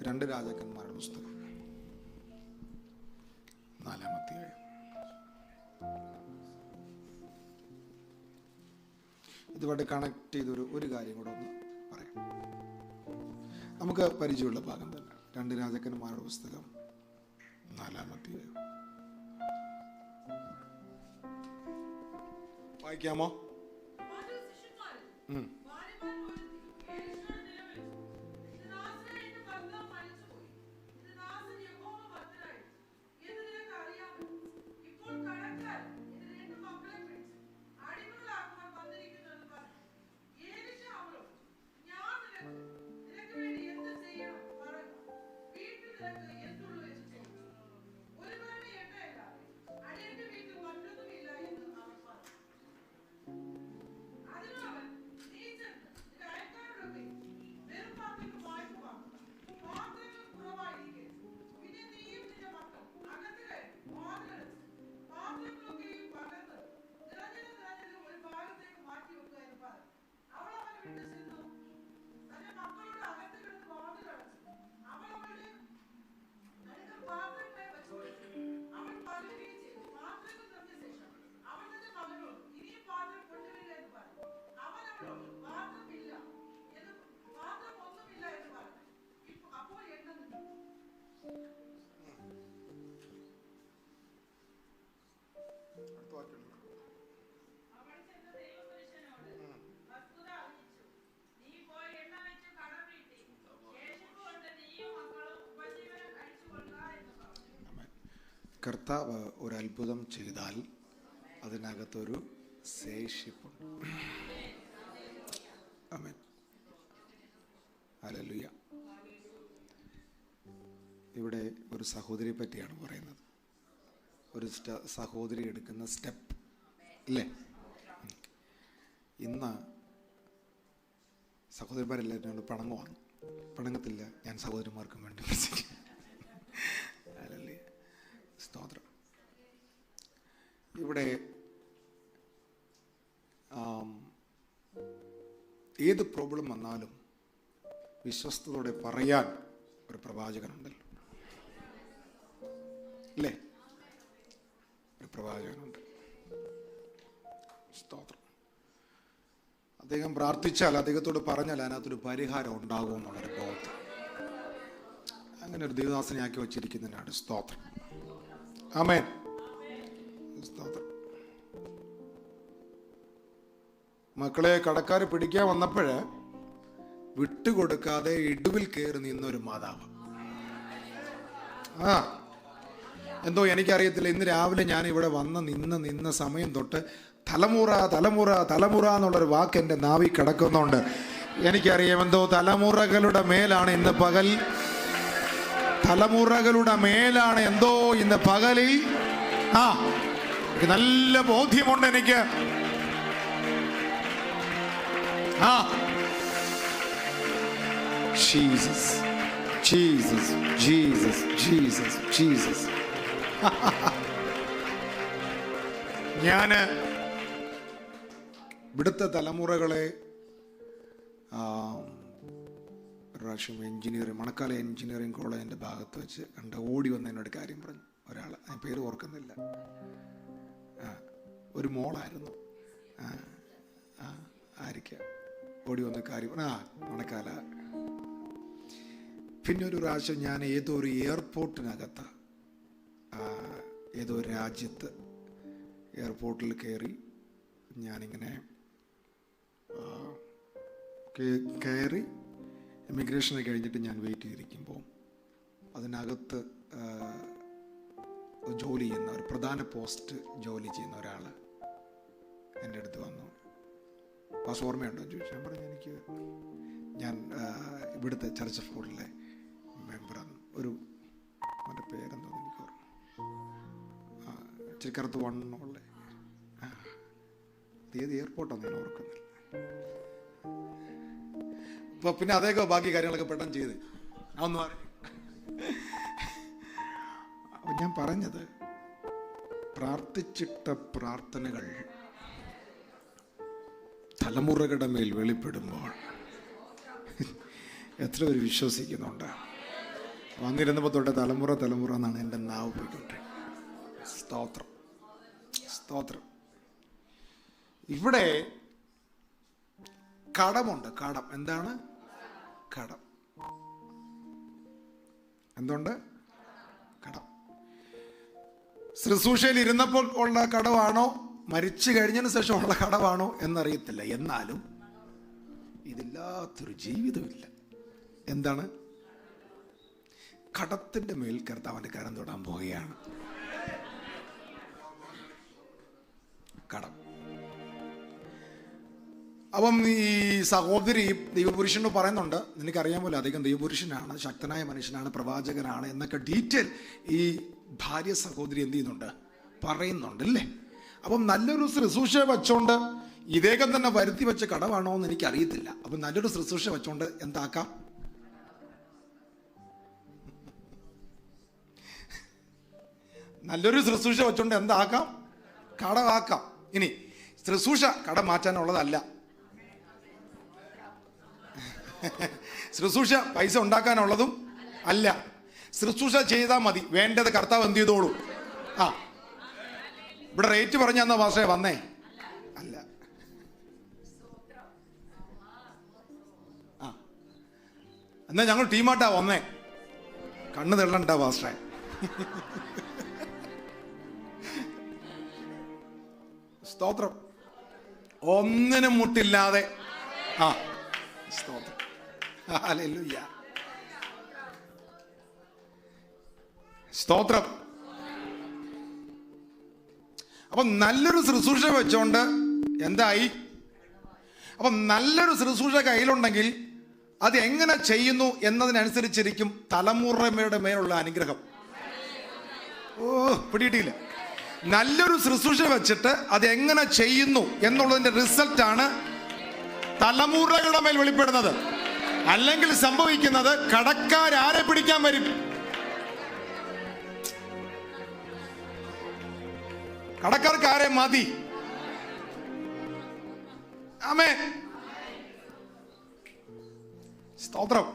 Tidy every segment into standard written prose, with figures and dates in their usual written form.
രണ്ട് രാജാക്കന്മാരുടെ പുസ്തകം 4-ാം അധ്യായം. ഇതുമായിട്ട് കണക്ട് ചെയ്തൊരു കാര്യം കൂടെ ഒന്ന് പറയാം. നമുക്ക് പരിചയമുള്ള ഭാഗം തന്നെ. രണ്ട് രാജാക്കന്മാരുടെ പുസ്തകം 4-ാം അധ്യായം വായിക്കാമോ? കർത്താവ് ഒരു അത്ഭുതം ചെയ്താൽ അതിനകത്തൊരു ശേഷിപ്പുണ്ട്. ആമേൻ. ഹല്ലേലൂയ. ഇവിടെ ഒരു സഹോദരിയെ പറ്റിയാണ് പറയുന്നത്. ഒരു സഹോദരി എടുക്കുന്ന സ്റ്റെപ്പ് അല്ലേ? ഇന്ന് സഹോദരിമാരെല്ലാവരും പിണങ്ങുവാണ്. പിണങ്ങത്തില്ല, ഞാൻ സഹോദരിമാർക്കും വേണ്ടി സ്തോത്രം. ഇവിടെ ഏത് പ്രോബ്ലം വന്നാലും വിശ്വസ്തയോടെ പറയാൻ ഒരു പ്രവാചകനുണ്ടല്ലോ, അല്ലേ? ഒരു പ്രവാചകനുണ്ട്. സ്തോത്രം. അദ്ദേഹം പ്രാർത്ഥിച്ചാൽ, അദ്ദേഹത്തോട് പറഞ്ഞാൽ അതിനകത്തൊരു പരിഹാരം ഉണ്ടാകും എന്നുള്ളൊരു ബോധം. അങ്ങനെ ഒരു ദൈവദാസനെ ആക്കി വച്ചിരിക്കുന്നതിനാണ്. സ്തോത്രം. ആമേൻ. സ്തോത്രം. മക്കളെ കടക്കാർ പിടിക്കാൻ വന്നപ്പോഴ് വിട്ടുകൊടുക്കാതെ ഇടുവിൽ കയറി നിന്നൊരു മാതാവ്. എന്തോ എനിക്കറിയത്തില്ല, ഇന്ന് രാവിലെ ഞാൻ ഇവിടെ നിന്ന സമയം തൊട്ട് തലമുറ തലമുറ തലമുറ എന്നുള്ളൊരു വാക്ക് എൻ്റെ നാവിൽ കിടക്കുന്നുണ്ട്. എനിക്കറിയാം, എന്തോ തലമുറകളുടെ മേലാണ് ഇന്ന് പകൽ, തലമുറകളുടെ മേലാണ് എന്തോ ഇന്ന് പകലിൽ. നല്ല ബോധ്യമുണ്ട് എനിക്ക്. Jesus Jesus Jesus Jesus Jesus. ഞാന് ഇവിടുത്തെ തലമുറകളെ പ്രാവശ്യം മണക്കാല എഞ്ചിനീയറിംഗ് കോളേജിൻ്റെ ഭാഗത്ത് വെച്ച് ഓടി വന്ന് എന്നോട് കാര്യം പറഞ്ഞു. ഒരാൾ, ഞാൻ പേര് ഓർക്കുന്നില്ല, ഒരു മോളായിരുന്നു. ആയിരിക്കാം ഓടി വന്ന കാര്യം മണക്കാല. പിന്നെ ഒരു പ്രാവശ്യം ഞാൻ ഏതോ ഒരു എയർപോർട്ടിനകത്ത്, ഏതോ ഒരു രാജ്യത്ത് എയർപോർട്ടിൽ കയറി, ഞാനിങ്ങനെ കയറി ഇമിഗ്രേഷനെ കഴിഞ്ഞിട്ട് ഞാൻ വെയിറ്റ് ചെയ്തിരിക്കുമ്പോൾ അതിനകത്ത് ജോലി ചെയ്യുന്ന ഒരു പ്രധാന പോസ്റ്റ് ജോലി ചെയ്യുന്ന ഒരാൾ എൻ്റെ അടുത്ത് വന്നു. പാസ് ഓർമ്മയുണ്ടോ എന്ന് ചോദിച്ചു. ഞാൻ പറഞ്ഞു, ഞാൻ ഇവിടുത്തെ ചർച്ച് ഓഫ് ഗോഡിലെ മെമ്പറാണ്. ഒരു അവൻ്റെ പേരെന്തോന്ന് എനിക്ക് ഓർമ്മ, ഇച്ചിരി കറുത്ത് വണ്ണമുള്ള ഏത് എയർപോർട്ടാണ് ഞാൻ ഓർക്കുന്നില്ല. അപ്പോൾ പിന്നെ അതേക്കോ ബാക്കി കാര്യങ്ങളൊക്കെ പെട്ടെന്ന് ചെയ്ത് അതൊന്നും അറിയാം. അപ്പം ഞാൻ പറഞ്ഞത്, പ്രാർത്ഥിച്ചിട്ട പ്രാർത്ഥനകൾ തലമുറകളുടെ മേൽ വെളിപ്പെടുമ്പോൾ എത്ര പേര് വിശ്വസിക്കുന്നുണ്ട്? വന്നിരുന്നപ്പോൾ തൊട്ട് തലമുറ എന്നാണ് എൻ്റെ നാവ് പോയിക്കൊണ്ടേ. സ്തോത്രം, സ്തോത്രം. ഇവിടെ കടമുണ്ട്. കടം എന്താണ്? കടം. എന്തുണ്ട്? കടം. ശുശ്രൂഷയിൽ ഇരുന്നപ്പോൾ ഉള്ള കടമാണോ മരിച്ചു കഴിഞ്ഞതിന് ശേഷം ഉള്ള കടമാണോ എന്നറിയത്തില്ല. എന്നാലും ഇതില്ലാത്തൊരു ജീവിതമില്ല. എന്താണ്? കടത്തിന്റെ മേൽ കർത്താവിന്റെ കരം തൊടാൻ പോവുകയാണ്. കടം. അപ്പം ഈ സഹോദരി ദൈവപുരുഷനോട് പറയുന്നുണ്ട്, നിനക്കറിയാമല്ലോ അധികം ദൈവപുരുഷനാണ്, ശക്തനായ മനുഷ്യനാണ്, പ്രവാചകനാണ് എന്നൊക്കെ ഡീറ്റെയിൽ ഈ ഭാര്യ സഹോദരി എന്ത് ചെയ്യുന്നുണ്ട്? പറയുന്നുണ്ട് അല്ലേ? അപ്പം നല്ലൊരു ശുശ്രൂഷ വെച്ചോണ്ട് ഇദ്ദേഹം തന്നെ വരുത്തി വെച്ച കടമാണോ എന്ന് എനിക്കറിയത്തില്ല. അപ്പം നല്ലൊരു ശുശ്രൂഷ വെച്ചോണ്ട് എന്താക്കാം? നല്ലൊരു ശുശ്രൂഷ വെച്ചോണ്ട് എന്താക്കാം? കടമാക്കാം. ഇനി ശുശ്രൂഷ കടം മാറ്റാനുള്ളതല്ല. ശുശ്രൂഷ പൈസ ഉണ്ടാക്കാനുള്ളതും അല്ല. ശുശ്രൂഷ ചെയ്താൽ മതി, വേണ്ടത് കർത്താവ് എന്ത് ചെയ്തോളൂ. ആ, ഇവിടെ റേറ്റ് പറഞ്ഞ എന്നാ ഭാഷ വന്നേ അല്ല. ആ, എന്നാ ഞങ്ങൾ ടീമായിട്ടാ വന്നേ. കണ്ണ് തെള്ളണ്ട ഭാഷ. സ്തോത്രം. ഒന്നിനും മുട്ടില്ലാതെ. ആ, സ്തോത്രം. ഹല്ലേലൂയ. സ്തോത്രം. അപ്പൊ നല്ലൊരു ശുശ്രൂഷ വെച്ചോണ്ട് എന്തായി? അപ്പൊ നല്ലൊരു ശുശ്രൂഷ കയ്യിലുണ്ടെങ്കിൽ അത് എങ്ങനെ ചെയ്യുന്നു എന്നതിനനുസരിച്ചിരിക്കും തലമുറയുടെ മേലുള്ള അനുഗ്രഹം. ഓ, പിടിയിട്ടില്ല. നല്ലൊരു ശുശ്രൂഷ വെച്ചിട്ട് അത് എങ്ങനെ ചെയ്യുന്നു എന്നുള്ളതിന്റെ റിസൾട്ടാണ് തലമുറകളുടെ മേൽ വെളിപ്പെടുന്നത്. അല്ലെങ്കിൽ സംഭവിക്കുന്നത് കടക്കാരെ പിടിക്കാൻ വരും. കടക്കാർക്ക് ആരെ മതി? ആമേൻ. സ്തോത്രം.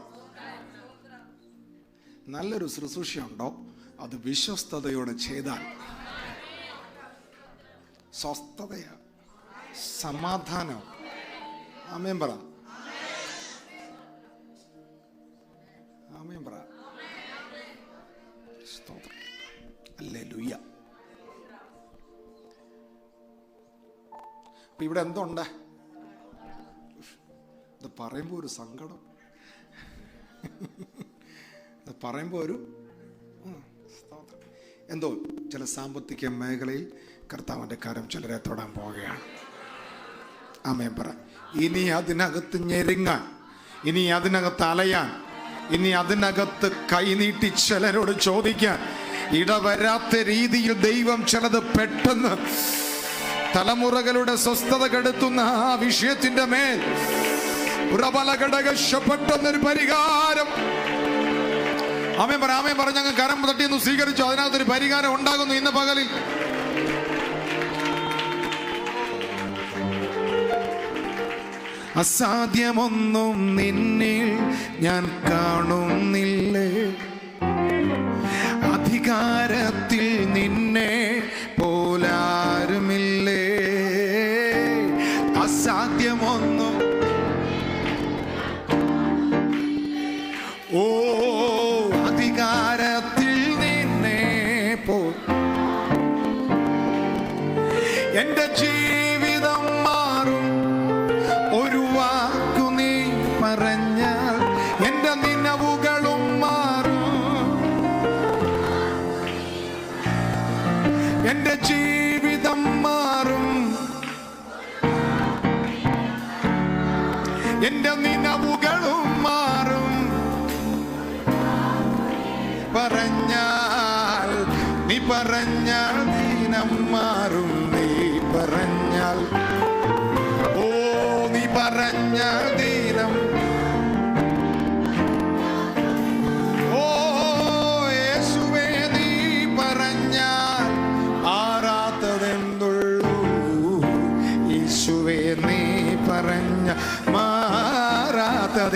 നല്ലൊരു ശുശ്രൂഷയുണ്ടോ അത് വിശ്വസ്തയോടെ ചെയ്താൽ സ്വസ്ഥതയാ, സമാധാനം. ആമേൻ പറ. ആമേൻ പറ. സ്തോത്രം. ഹല്ലേലൂയ. അപ്പൊ ഇവിടെ എന്തുണ്ട്? ഇത് പറയുമ്പോ ഒരു സങ്കടം, പറയുമ്പോ ഒരു എന്തോ ചില സാമ്പത്തിക മേഖലയിൽ കർത്താവിന്റെ കരം ചിലരെ തൊടാൻ പോവുകയാണ്. ആമേൻ പറ. ഇനി അതിനകത്ത് ഞെരുങ്ങാൻ, ഇനി അതിനകത്ത് അലയാൻ, ഇനി അതിനകത്ത് കൈനീട്ടി ചിലരോട് ചോദിക്കാൻ ഇടവരാത്ത രീതിയിൽ ദൈവം ചിലത് പെട്ടെന്ന് തലമുറകളുടെ സ്വസ്ഥത കെടുത്തുന്ന ആ വിഷയത്തിന്റെ മേൽ പെട്ടെന്നൊരു പരിഹാരം. ആമേൻ പറ. ആമേൻ പറ. ഞങ്ങൾ കരം തട്ടിയൊന്ന് സ്വീകരിച്ചു. അതിനകത്തൊരു പരിഹാരം ഉണ്ടാകുന്നു ഇന്ന് പകലിൽ. അസാധ്യമൊന്നും നിന്നിൽ ഞാൻ കാണുന്നില്ലേ, അധികാരത്തിൽ നിന്നെ പോലാരുമില്ലേ. അസാധ്യമൊന്നും ഓ അധികാരത്തിൽ നിന്നെ പോ. എന്റെ ജീവിതം മാറും ഒരു വാക്കു നീ പറഞ്ഞാൽ, എന്റെ നിലവുകളും മാറും. എന്റെ ജീവിതം മാറും, എന്റെ നിലവുകളും മാറും. പറഞ്ഞാൽ നീ പറഞ്ഞാൽ ദീനം മാറും. നീ പറഞ്ഞാൽ ഓ നീ പറഞ്ഞാൽ ദീനം. ഓ യേശുവേ നീ പറഞ്ഞാൽ മാറാത്തതെന്തുള്ളൂ. യേശുവേ നീ പറഞ്ഞ മാറാത്തതെന്തുള്ളൂ.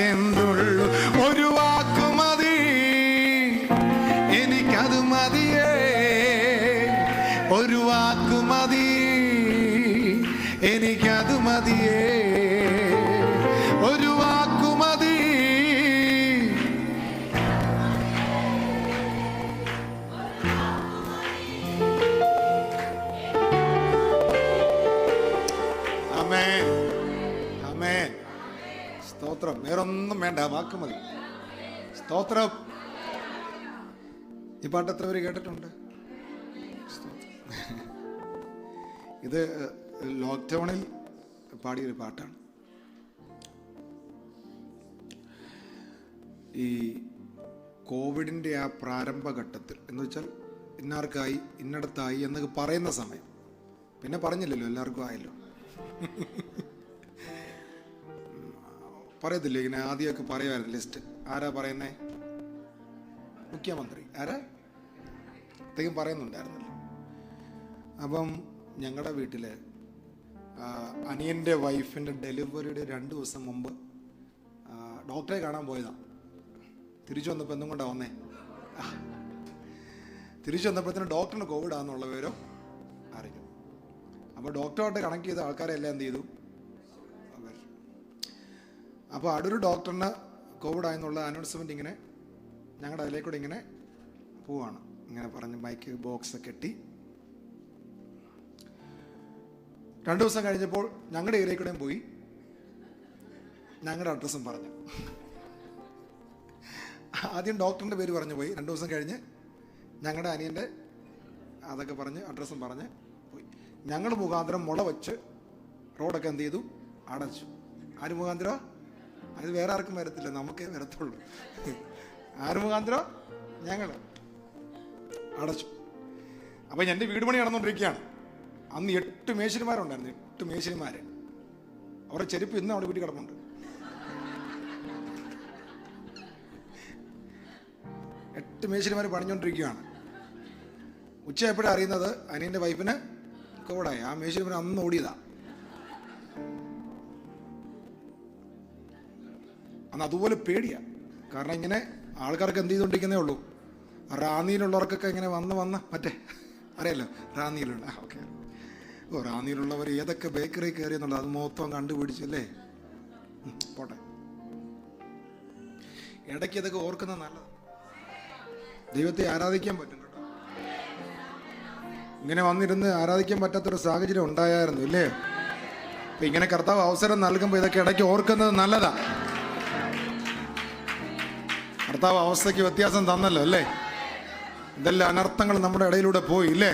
ഒരു വാക്കു മതി, ഒരു വാക്കു മതി, എനിക്കത് മതിയേ. ഒരു വാക്കു മതി. ആമേൻ, ആമേൻ. സ്തോത്രം. വേറൊന്നും വേണ്ട, വാക്ക് മതി. സ്തോത്രം. ഈ പാട്ട് എത്ര പേര് കേട്ടിട്ടുണ്ട്? ഇത് ലോക്ക്ഡൗണിൽ പാടിയൊരു പാട്ടാണ്. ഈ കോവിഡിൻ്റെ ആ പ്രാരംഭഘട്ടത്തിൽ എന്ന് വെച്ചാൽ ഇന്നാർക്കായി ഇന്നടത്തായി എന്നൊക്കെ പറയുന്ന സമയം, പിന്നെ പറഞ്ഞില്ലല്ലോ, എല്ലാവർക്കും ആയല്ലോ. പറയത്തില്ലേ ഇങ്ങനെ? ആദ്യമൊക്കെ പറയുമായിരുന്നു ലിസ്റ്റ്. ആരാ പറയുന്നേ? മുഖ്യമന്ത്രി. ആരാ? അത്തേക്കും പറയുന്നുണ്ടായിരുന്നല്ലോ. അപ്പം ഞങ്ങളുടെ വീട്ടിൽ അനിയൻ്റെ വൈഫിൻ്റെ ഡെലിവറിയുടെ 2 ദിവസം മുമ്പ് ഡോക്ടറെ കാണാൻ പോയതാണ്. തിരിച്ചു വന്നപ്പോൾ എന്തും കൊണ്ടാണ് വന്നേ? തിരിച്ചു വന്നപ്പോഴത്തേനും ഡോക്ടറിന് കോവിഡാന്നുള്ള വിവരം അറിഞ്ഞു. അപ്പോൾ ഡോക്ടറുമായിട്ട് കണക്ട് ചെയ്ത ആൾക്കാരെല്ലാം എന്ത് ചെയ്തു? അപ്പോൾ അടുത്തൊരു ഡോക്ടറിന് കോവിഡായെന്നുള്ള അനൗൺസ്മെൻറ്റ് ഇങ്ങനെ ഞങ്ങളുടെ അതിലേക്കൂടെ ഇങ്ങനെ പോവാണ്. ഇങ്ങനെ പറഞ്ഞ് മൈക്ക് ബോക്സ് കെട്ടി 2 ദിവസം കഴിഞ്ഞപ്പോൾ ഞങ്ങളുടെ ഏരിയയിൽക്കൂടെയും പോയി ഞങ്ങളുടെ അഡ്രസ്സും പറഞ്ഞു. ആദ്യം ഡോക്ടറിൻ്റെ പേര് പറഞ്ഞു പോയി. 2 ദിവസം കഴിഞ്ഞ് ഞങ്ങളുടെ അനിയൻ്റെ അതൊക്കെ പറഞ്ഞ് അഡ്രസ്സും പറഞ്ഞ് പോയി. ഞങ്ങൾ മുഖാന്തരം മുള വെച്ച് റോഡൊക്കെ എന്ത് ചെയ്തു? അടച്ചു. ആര് മുഖാന്തരം? അത് വേറെ ആർക്കും വരത്തില്ല, നമുക്കേ വരത്തുള്ളൂ. ആര് മുഖാന്തരം? ഞങ്ങൾ അടച്ചു. അപ്പം എൻ്റെ വീട് പണി നടന്നുകൊണ്ടിരിക്കുകയാണ്. അന്ന് 8 മേശരിമാരുണ്ടായിരുന്നു. 8 മേശരിമാർ. അവരുടെ ചെരുപ്പ് ഇന്ന് അവിടെ വീട്ടിൽ കിടപ്പുണ്ട്. 8 മേശരിമാർ പണിഞ്ഞുകൊണ്ടിരിക്കുകയാണ്. ഉച്ചയായപ്പോഴാണ് അറിയുന്നത് അനിയൻ്റെ വൈഫിന് കോവിഡായി. ആ മേശരിമാർ അന്ന് ഓടിയതാ. അന്ന് അതുപോലെ പേടിയാണ്. കാരണം ഇങ്ങനെ ആൾക്കാർക്ക് എന്ത് ചെയ്തുകൊണ്ടിരിക്കുന്നേ ഉള്ളൂ. റാന്നിയിലുള്ളവർക്കൊക്കെ ഇങ്ങനെ വന്ന് മറ്റേ അറിയാലോ, റാന്നിയിലുള്ള ഓക്കെ. റാന്നിയിലുള്ളവർ ഏതൊക്കെ ബേക്കറി കയറി എന്നുള്ളത് അത് മൊത്തം കണ്ടുപിടിച്ചല്ലേ. പോട്ടെ, ഇടയ്ക്ക് ഇതൊക്കെ ഓർക്കുന്നത് നല്ലത്. ദൈവത്തെ ആരാധിക്കാൻ പറ്റും കേട്ടോ. ഇങ്ങനെ വന്നിരുന്ന് ആരാധിക്കാൻ പറ്റാത്തൊരു സാഹചര്യം ഉണ്ടായിരുന്നു ഇല്ലേ? അപ്പം ഇങ്ങനെ കർത്താവ് അവസരം നൽകുമ്പോൾ ഇതൊക്കെ ഇടയ്ക്ക് ഓർക്കുന്നത് നല്ലതാ. കർത്താവ് അവസ്ഥയ്ക്ക് വ്യത്യാസം തന്നല്ലോ അല്ലേ? ഇതെല്ലാം അനർത്ഥങ്ങൾ നമ്മുടെ ഇടയിലൂടെ പോയി ഇല്ലേ?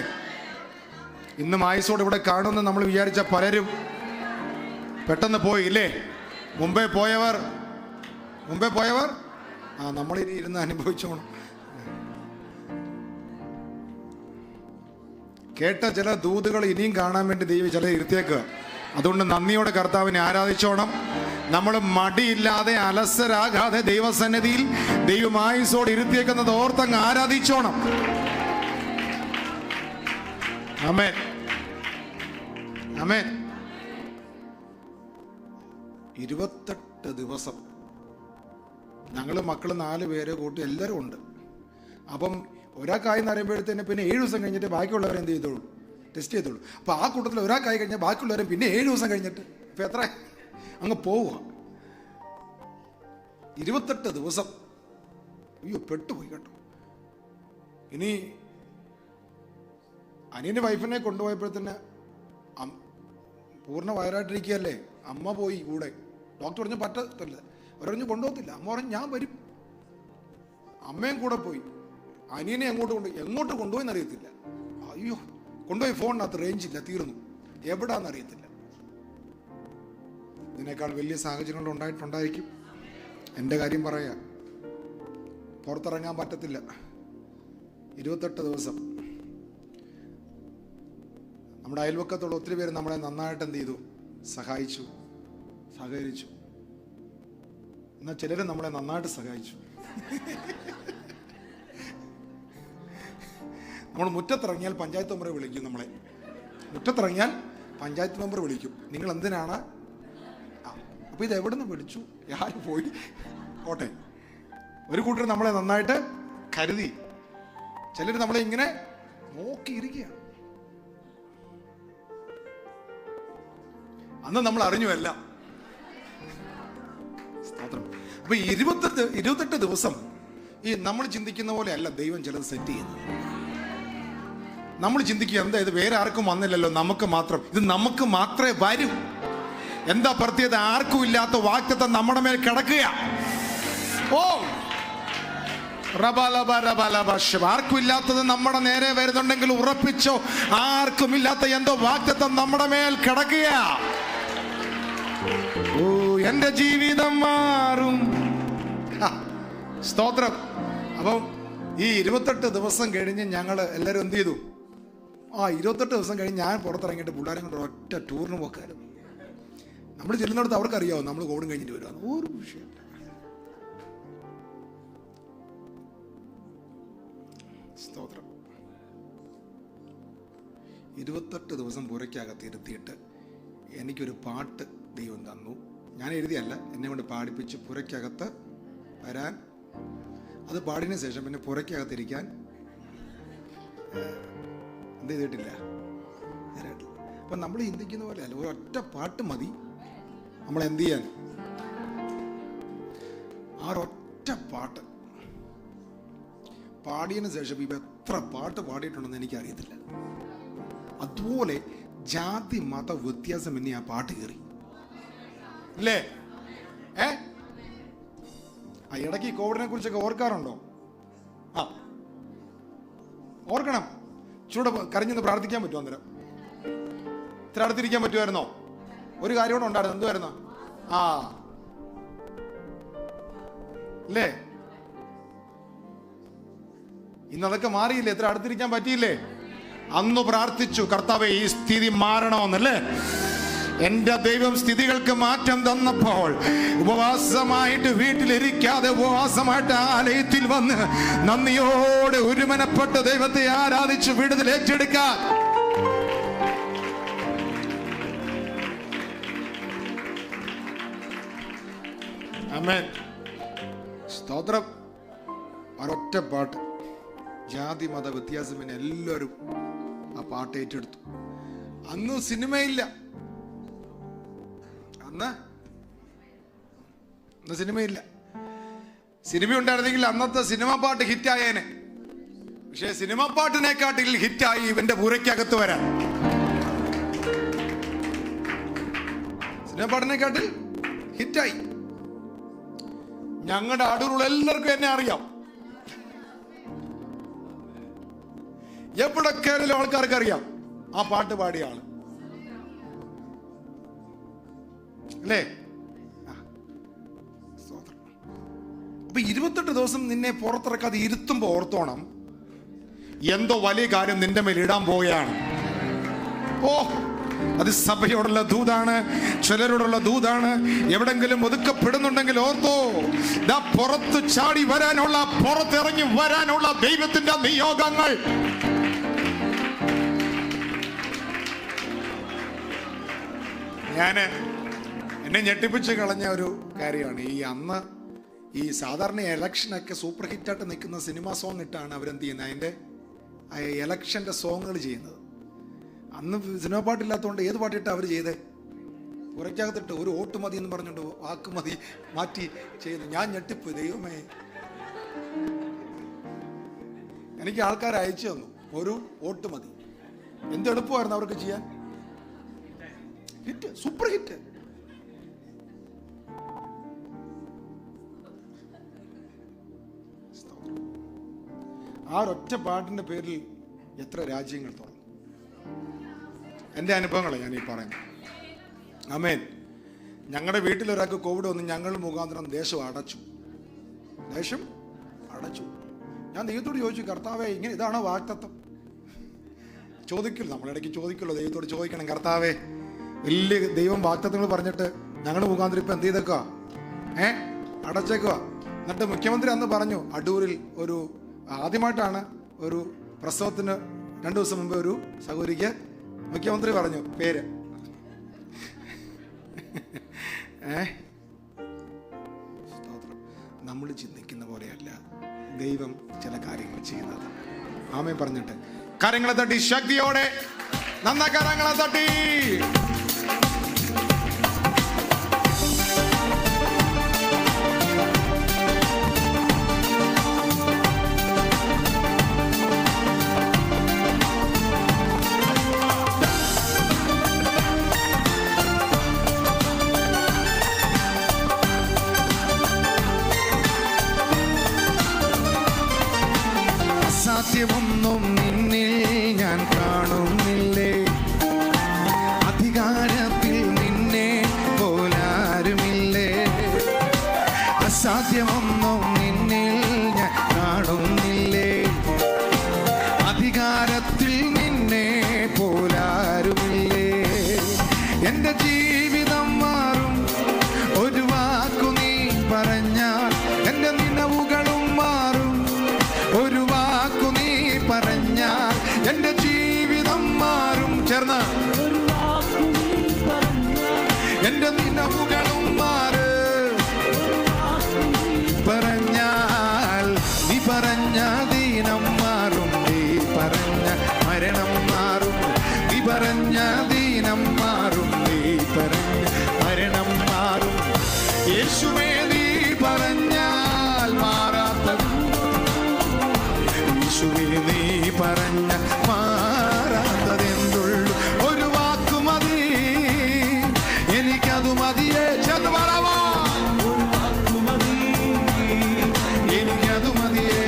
ഇന്നും ആയുസോടെ ഇവിടെ കാണുമെന്ന് നമ്മൾ വിചാരിച്ച പലരും പെട്ടെന്ന് പോയി ഇല്ലേ? മുമ്പേ പോയവർ നമ്മളിനി ഇരുന്ന് അനുഭവിച്ചോണം. കേട്ട ചില ദൂതുകൾ ഇനിയും കാണാൻ വേണ്ടി ദൈവം ചില ഇരുത്തിയേക്കുക. അതുകൊണ്ട് നന്ദിയോടെ കർത്താവിനെ ആരാധിച്ചോണം. നമ്മൾ മടിയില്ലാതെ അലസരാകാതെ ദൈവസന്നിധിയിൽ ദൈവമായുസോട് ഇരുത്തിയേക്കുന്നത് ഓർത്തങ്ങ് ആരാധിച്ചോണം. ആമേൻ, ആമേൻ. 28 ദിവസം ഞങ്ങൾ മക്കൾ 4 പേര് കൂട്ടി എല്ലാവരും ഉണ്ട്. അപ്പം ഒരാൾക്കായി എന്ന് അറിയുമ്പോഴത്തേന് പിന്നെ 7 ദിവസം കഴിഞ്ഞിട്ട് ബാക്കിയുള്ളവരെ എന്ത് ചെയ്തോളൂ? ടെസ്റ്റ് ചെയ്തോളൂ. അപ്പോൾ ആ കൂട്ടത്തിൽ ഒരാൾക്കായി കഴിഞ്ഞാൽ ബാക്കിയുള്ളവരെ പിന്നെ 7 ദിവസം കഴിഞ്ഞിട്ട് ഇപ്പം എത്ര അങ്ങ് പോവുക. 28 ദിവസം. അയ്യോ, പെട്ടുപോയി കേട്ടോ. ഇനി അനിയൻ്റെ വൈഫിനെ കൊണ്ടുപോയപ്പോഴത്തേന് പൂർണ്ണ വയറായിട്ടിരിക്കുകയല്ലേ. അമ്മ പോയി കൂടെ. ഡോക്ടർ പറഞ്ഞു പറ്റത്തില്ല. അവരറിഞ്ഞ് കൊണ്ടുപോകത്തില്ല. അമ്മ പറഞ്ഞു ഞാൻ വരും. അമ്മയും കൂടെ പോയി. അനിയനെ എങ്ങോട്ട് കൊണ്ടുപോയി എന്നറിയത്തില്ല. അയ്യോ, കൊണ്ടുപോയി ഫോണിനകത്ത് റേഞ്ചില്ല, തീർന്നു. എവിടാന്നറിയത്തില്ല. ഇതിനേക്കാൾ വലിയ സാഹചര്യങ്ങൾ ഉണ്ടായിട്ടുണ്ടായിരിക്കും. എൻ്റെ കാര്യം പറയാ, പുറത്തിറങ്ങാൻ പറ്റത്തില്ല. 28 ദിവസം. നമ്മുടെ അയൽവക്കത്തുള്ള ഒത്തിരി പേര് നമ്മളെ നന്നായിട്ട് എന്ത് ചെയ്തു? സഹായിച്ചു, സഹകരിച്ചു. എന്നാൽ ചിലർ നമ്മളെ നന്നായിട്ട് സഹായിച്ചു. നമ്മൾ മുറ്റത്തിറങ്ങിയാൽ പഞ്ചായത്ത് മെമ്പറെ വിളിക്കും. നമ്മളെ മുറ്റത്തിറങ്ങിയാൽ പഞ്ചായത്ത് മെമ്പർ വിളിക്കും. നിങ്ങൾ എന്തിനാണ്? അപ്പോൾ ഇത് എവിടെ നിന്ന് പിടിച്ചു? ആര് പോയി? കോട്ടെ. ഒരു കൂട്ടർ നമ്മളെ നന്നായിട്ട് കരുതി. ചിലർ നമ്മളെ ഇങ്ങനെ നോക്കിയിരിക്കുകയാണ്. അന്ന് നമ്മൾ അറിഞ്ഞുവല്ല. അപ്പൊ 28 ദിവസം ഈ നമ്മൾ ചിന്തിക്കുന്ന പോലെ അല്ല ദൈവം ചിലത് സെറ്റ് ചെയ്യുന്നത്. നമ്മൾ ചിന്തിക്കുക, എന്താ ഇത് വേറെ ആർക്കും വന്നില്ലല്ലോ, നമുക്ക് മാത്രം, ഇത് നമുക്ക് മാത്രമേ വരൂ. എന്താ പ്രത്യേകത? ആർക്കും ഇല്ലാത്ത വാഗ്ദത്തം നമ്മുടെ മേൽ കിടക്കുക. ഓ ആർക്കും ഇല്ലാത്തത് നമ്മുടെ നേരെ വരുന്നുണ്ടെങ്കിൽ ഉറപ്പിച്ചോ, ആർക്കും ഇല്ലാത്ത എന്തോ വാഗ്ദത്തം നമ്മുടെ മേൽ കിടക്കുക. ഓ എന്റെ ജീവിതം മാറും. സ്തോത്രം. അപ്പം ഈ 28 ദിവസം കഴിഞ്ഞ് ഞങ്ങൾ എല്ലാവരും എന്ത് ചെയ്തു? 28 ദിവസം കഴിഞ്ഞ് ഞാൻ പുറത്തിറങ്ങിയിട്ട് പിള്ളേരെ കൊണ്ട് ഒറ്റ ടൂറിന് പോക്കായിരുന്നു. നമ്മൾ ചെല്ലുന്നിടത്ത് അവർക്കറിയാവോ നമ്മൾ കോവിഡ് കഴിഞ്ഞിട്ട് വരുവാണ്. ഒരു വിഷയം. സ്തോത്രം. 28 ദിവസം പുരയ്ക്കകത്ത് ഇരുത്തിയിട്ട് എനിക്കൊരു പാട്ട് ദൈവം തന്നു. ഞാൻ എഴുതിയല്ല, എന്നെ കൊണ്ട് പാടിപ്പിച്ച് പുരയ്ക്കകത്ത് വരാൻ. അത് പാടിയതിനു ശേഷം പിന്നെ പുരയ്ക്കകത്തിരിക്കാൻ എന്ത് ചെയ്തിട്ടില്ല. അപ്പം നമ്മൾ ചിന്തിക്കുന്ന പോലെ അല്ല, ഒരൊറ്റ പാട്ട് മതി നമ്മൾ എന്ത് ചെയ്യാൻ. ആ ഒറ്റ പാട്ട് പാടിയതിനു ശേഷം ഇപ്പം എത്ര പാട്ട് പാടിയിട്ടുണ്ടെന്ന് എനിക്കറിയത്തില്ല. അതുപോലെ ജാതി മത വ്യത്യാസം എന്നെ ആ പാട്ട് കയറി അല്ലേ? ഇടയ്ക്ക് കോവിഡിനെ കുറിച്ചൊക്കെ ഓർക്കാറുണ്ടോ? ഓർക്കണം. ചൂടെ കരഞ്ഞെന്ന് പ്രാർത്ഥിക്കാൻ പറ്റുമോ? അന്നേരം ഇത്ര അടുത്തിരിക്കാൻ പറ്റുമായിരുന്നോ? ഒരു കാര്യം കൂടെ ഉണ്ടായിരുന്നു. എന്തുവായിരുന്നു? അല്ലേ? ഇന്നതൊക്കെ മാറിയില്ലേ? എത്ര അടുത്തിരിക്കാൻ പറ്റിയില്ലേ? അന്ന് പ്രാർത്ഥിച്ചു, കർത്താവേ ഈ സ്ഥിതി മാറണമെന്നല്ലേ. എന്റെ ദൈവം സ്ഥിതികൾക്ക് മാറ്റം തന്നപ്പോൾ ഉപവാസമായിട്ട് വീട്ടിലിരിക്കാതെ ഉപവാസമായിട്ട് ആലയത്തിൽ വന്ന് നന്ദിയോടെ ഒരുമനപ്പെട്ട് ദൈവത്തെ ആരാധിച്ച് വിടുതൽ ഏറ്റെടുക്കാൻ. ആമേൻ. സ്തോത്രം. ഒരൊറ്റ പാട്ട്, ജാതി മത വ്യത്യാസം പിന്നെ എല്ലാവരും ആ പാട്ട് ഏറ്റെടുത്തു. അന്ന് സിനിമയില്ല. അന്ന് സിനിമയില്ല. സിനിമ ഉണ്ടായിരുന്നെങ്കിൽ അന്നത്തെ സിനിമ പാട്ട് ഹിറ്റായേനെ. പക്ഷെ സിനിമ പാട്ടിനെക്കാട്ടിൽ ഹിറ്റായി ഇവന്റെ പുരയ്ക്കകത്ത് വരാൻ. സിനിമ പാട്ടിനെക്കാട്ടിൽ ഹിറ്റായി. ഞങ്ങളുടെ അടൂറുള്ള എല്ലാവർക്കും എന്നെ അറിയാം. എവിടെ കയറിയാലും ആൾക്കാർക്ക് അറിയാം ആ പാട്ട് പാടിയ ആള് അല്ലേ? അപ്പൊ 28 ദിവസം നിന്നെ പുറത്തിറക്കാതെ ഇരുത്തുമ്പോ ഓർത്തോണം, എന്തോ വലിയ കാര്യം നിന്റെ മേൽ ഇടാൻ പോവുകയാണ്. ഓ അത് സഭയോടുള്ള ദൂതാണ്, ചിലരോടുള്ള ദൂതാണ്. എവിടെങ്കിലും ഒതുക്കപ്പെടുന്നുണ്ടെങ്കിൽ ഓർത്തോ, പുറത്ത് ചാടി വരാനുള്ള, പുറത്തിറങ്ങി വരാനുള്ള ദൈവത്തിന്റെ നിയോഗങ്ങൾ. എന്നെ ഞെട്ടിപ്പിച്ച് കളഞ്ഞ ഒരു കാര്യമാണ് അന്ന് ഈ സാധാരണ ഇലക്ഷനൊക്കെ സൂപ്പർ ഹിറ്റായിട്ട് നിൽക്കുന്ന സിനിമ സോങ് ഇട്ടാണ് അവരെന്ത് ചെയ്യുന്നത്, അതിൻ്റെ ഇലക്ഷൻ്റെ സോങ്ങുകൾ ചെയ്യുന്നത്. അന്ന് സിനിമ പാട്ടില്ലാത്തതുകൊണ്ട് ഏത് പാട്ടിട്ടാണ് അവർ ചെയ്തേ? പുറയ്ക്കകത്തിട്ട് ഒരു വോട്ട് മതി എന്ന് പറഞ്ഞുകൊണ്ട് വാക്ക് മതി മാറ്റി ചെയ്തു. ഞാൻ ഞെട്ടിപ്പ്, ദൈവമേ. എനിക്ക് ആൾക്കാർ അയച്ചു തന്നു, ഒരു വോട്ട് മതി. എന്ത് എളുപ്പമായിരുന്നു അവർക്ക് ചെയ്യാൻ. Hit, super hit. ആ ഒറ്റ പാട്ടിന്റെ പേരിൽ എത്ര രാജ്യങ്ങൾ തുറന്നു. എൻ്റെ അനുഭവങ്ങളാണ് ഞാൻ ഈ പറയുന്നത്. ആമേൻ. ഞങ്ങളുടെ വീട്ടിലൊരാൾക്ക് കോവിഡ് വന്ന് ഞങ്ങൾ മുഖാന്തരം ദേശം അടച്ചു. ഞാൻ ദൈവത്തോട് ചോദിച്ചു, കർത്താവേ ഇങ്ങനെ ഇതാണോ വാഗ്ദത്തം? ചോദിക്കില്ല, നമ്മളിടയ്ക്ക് ചോദിക്കുള്ളൂ, ദൈവത്തോട് ചോദിക്കണം, കർത്താവേ വലിയ ദൈവം വാഗ്ദത്തങ്ങൾ പറഞ്ഞിട്ട് ഞങ്ങളുടെ മുഖാന്തരം ഇപ്പം എന്ത് ചെയ്തേക്കുക? അടച്ചേക്കുക. എന്നിട്ട് മുഖ്യമന്ത്രി അന്ന് പറഞ്ഞു, അടൂരിൽ ഒരു ആദ്യമായിട്ടാണ് ഒരു പ്രസവത്തിന് 2 ദിവസം മുമ്പ് ഒരു സഹോദരിക്ക് മുഖ്യമന്ത്രി പറഞ്ഞു പേര്. നമ്മൾ ചിന്തിക്കുന്ന പോലെയല്ല ദൈവം ചില കാര്യങ്ങൾ ചെയ്യുന്നത്. ആമേൻ പറഞ്ഞിട്ട് കരങ്ങളെ തട്ടി ശക്തിയോടെ, നന്ന കരങ്ങളെ തട്ടി. അസാധ്യമൊന്നും നിന്നിൽ ഞാൻ കാണുന്നില്ലേ, അധികാരത്തിൽ നിന്നെ പോലാരുമില്ലേ. അസാധ്യമൊന്നും നിന്നിൽ ഞാൻ കാണുന്നില്ലേ, അധികാരത്തിൽ നിന്നെ പോലാരുമില്ലേ. എന്റെ ജീവിതം മാറും ഒരു വാക്കു നീ പറഞ്ഞാൽ, എന്റെ നിലവുകളും മാറും ഒരു വാക്കു നീ പറഞ്ഞാൽ. എന്റെ ജീവിതം മാറും, ചേർന്ന് എന്റെ നിലവുകളും മാറും പറഞ്ഞാൽ. നീ പറഞ്ഞ ദീനം മാറും, നീ പറഞ്ഞ മരണം മാറും. നീ പറഞ്ഞ ദീനം മാറും, നീ പറഞ്ഞ മരണം മാറും. യേശുവേ നീ പറഞ്ഞാൽ മാറാത്തത്, യേശുവേ നീ പറഞ്ഞ മാറാത്തതെന്തുള്ളൂ. ഒരു വാക്കു മതി എനിക്കതു മതിയേ. ചെന്ന് പറവാ, എനിക്കതു മതിയേ.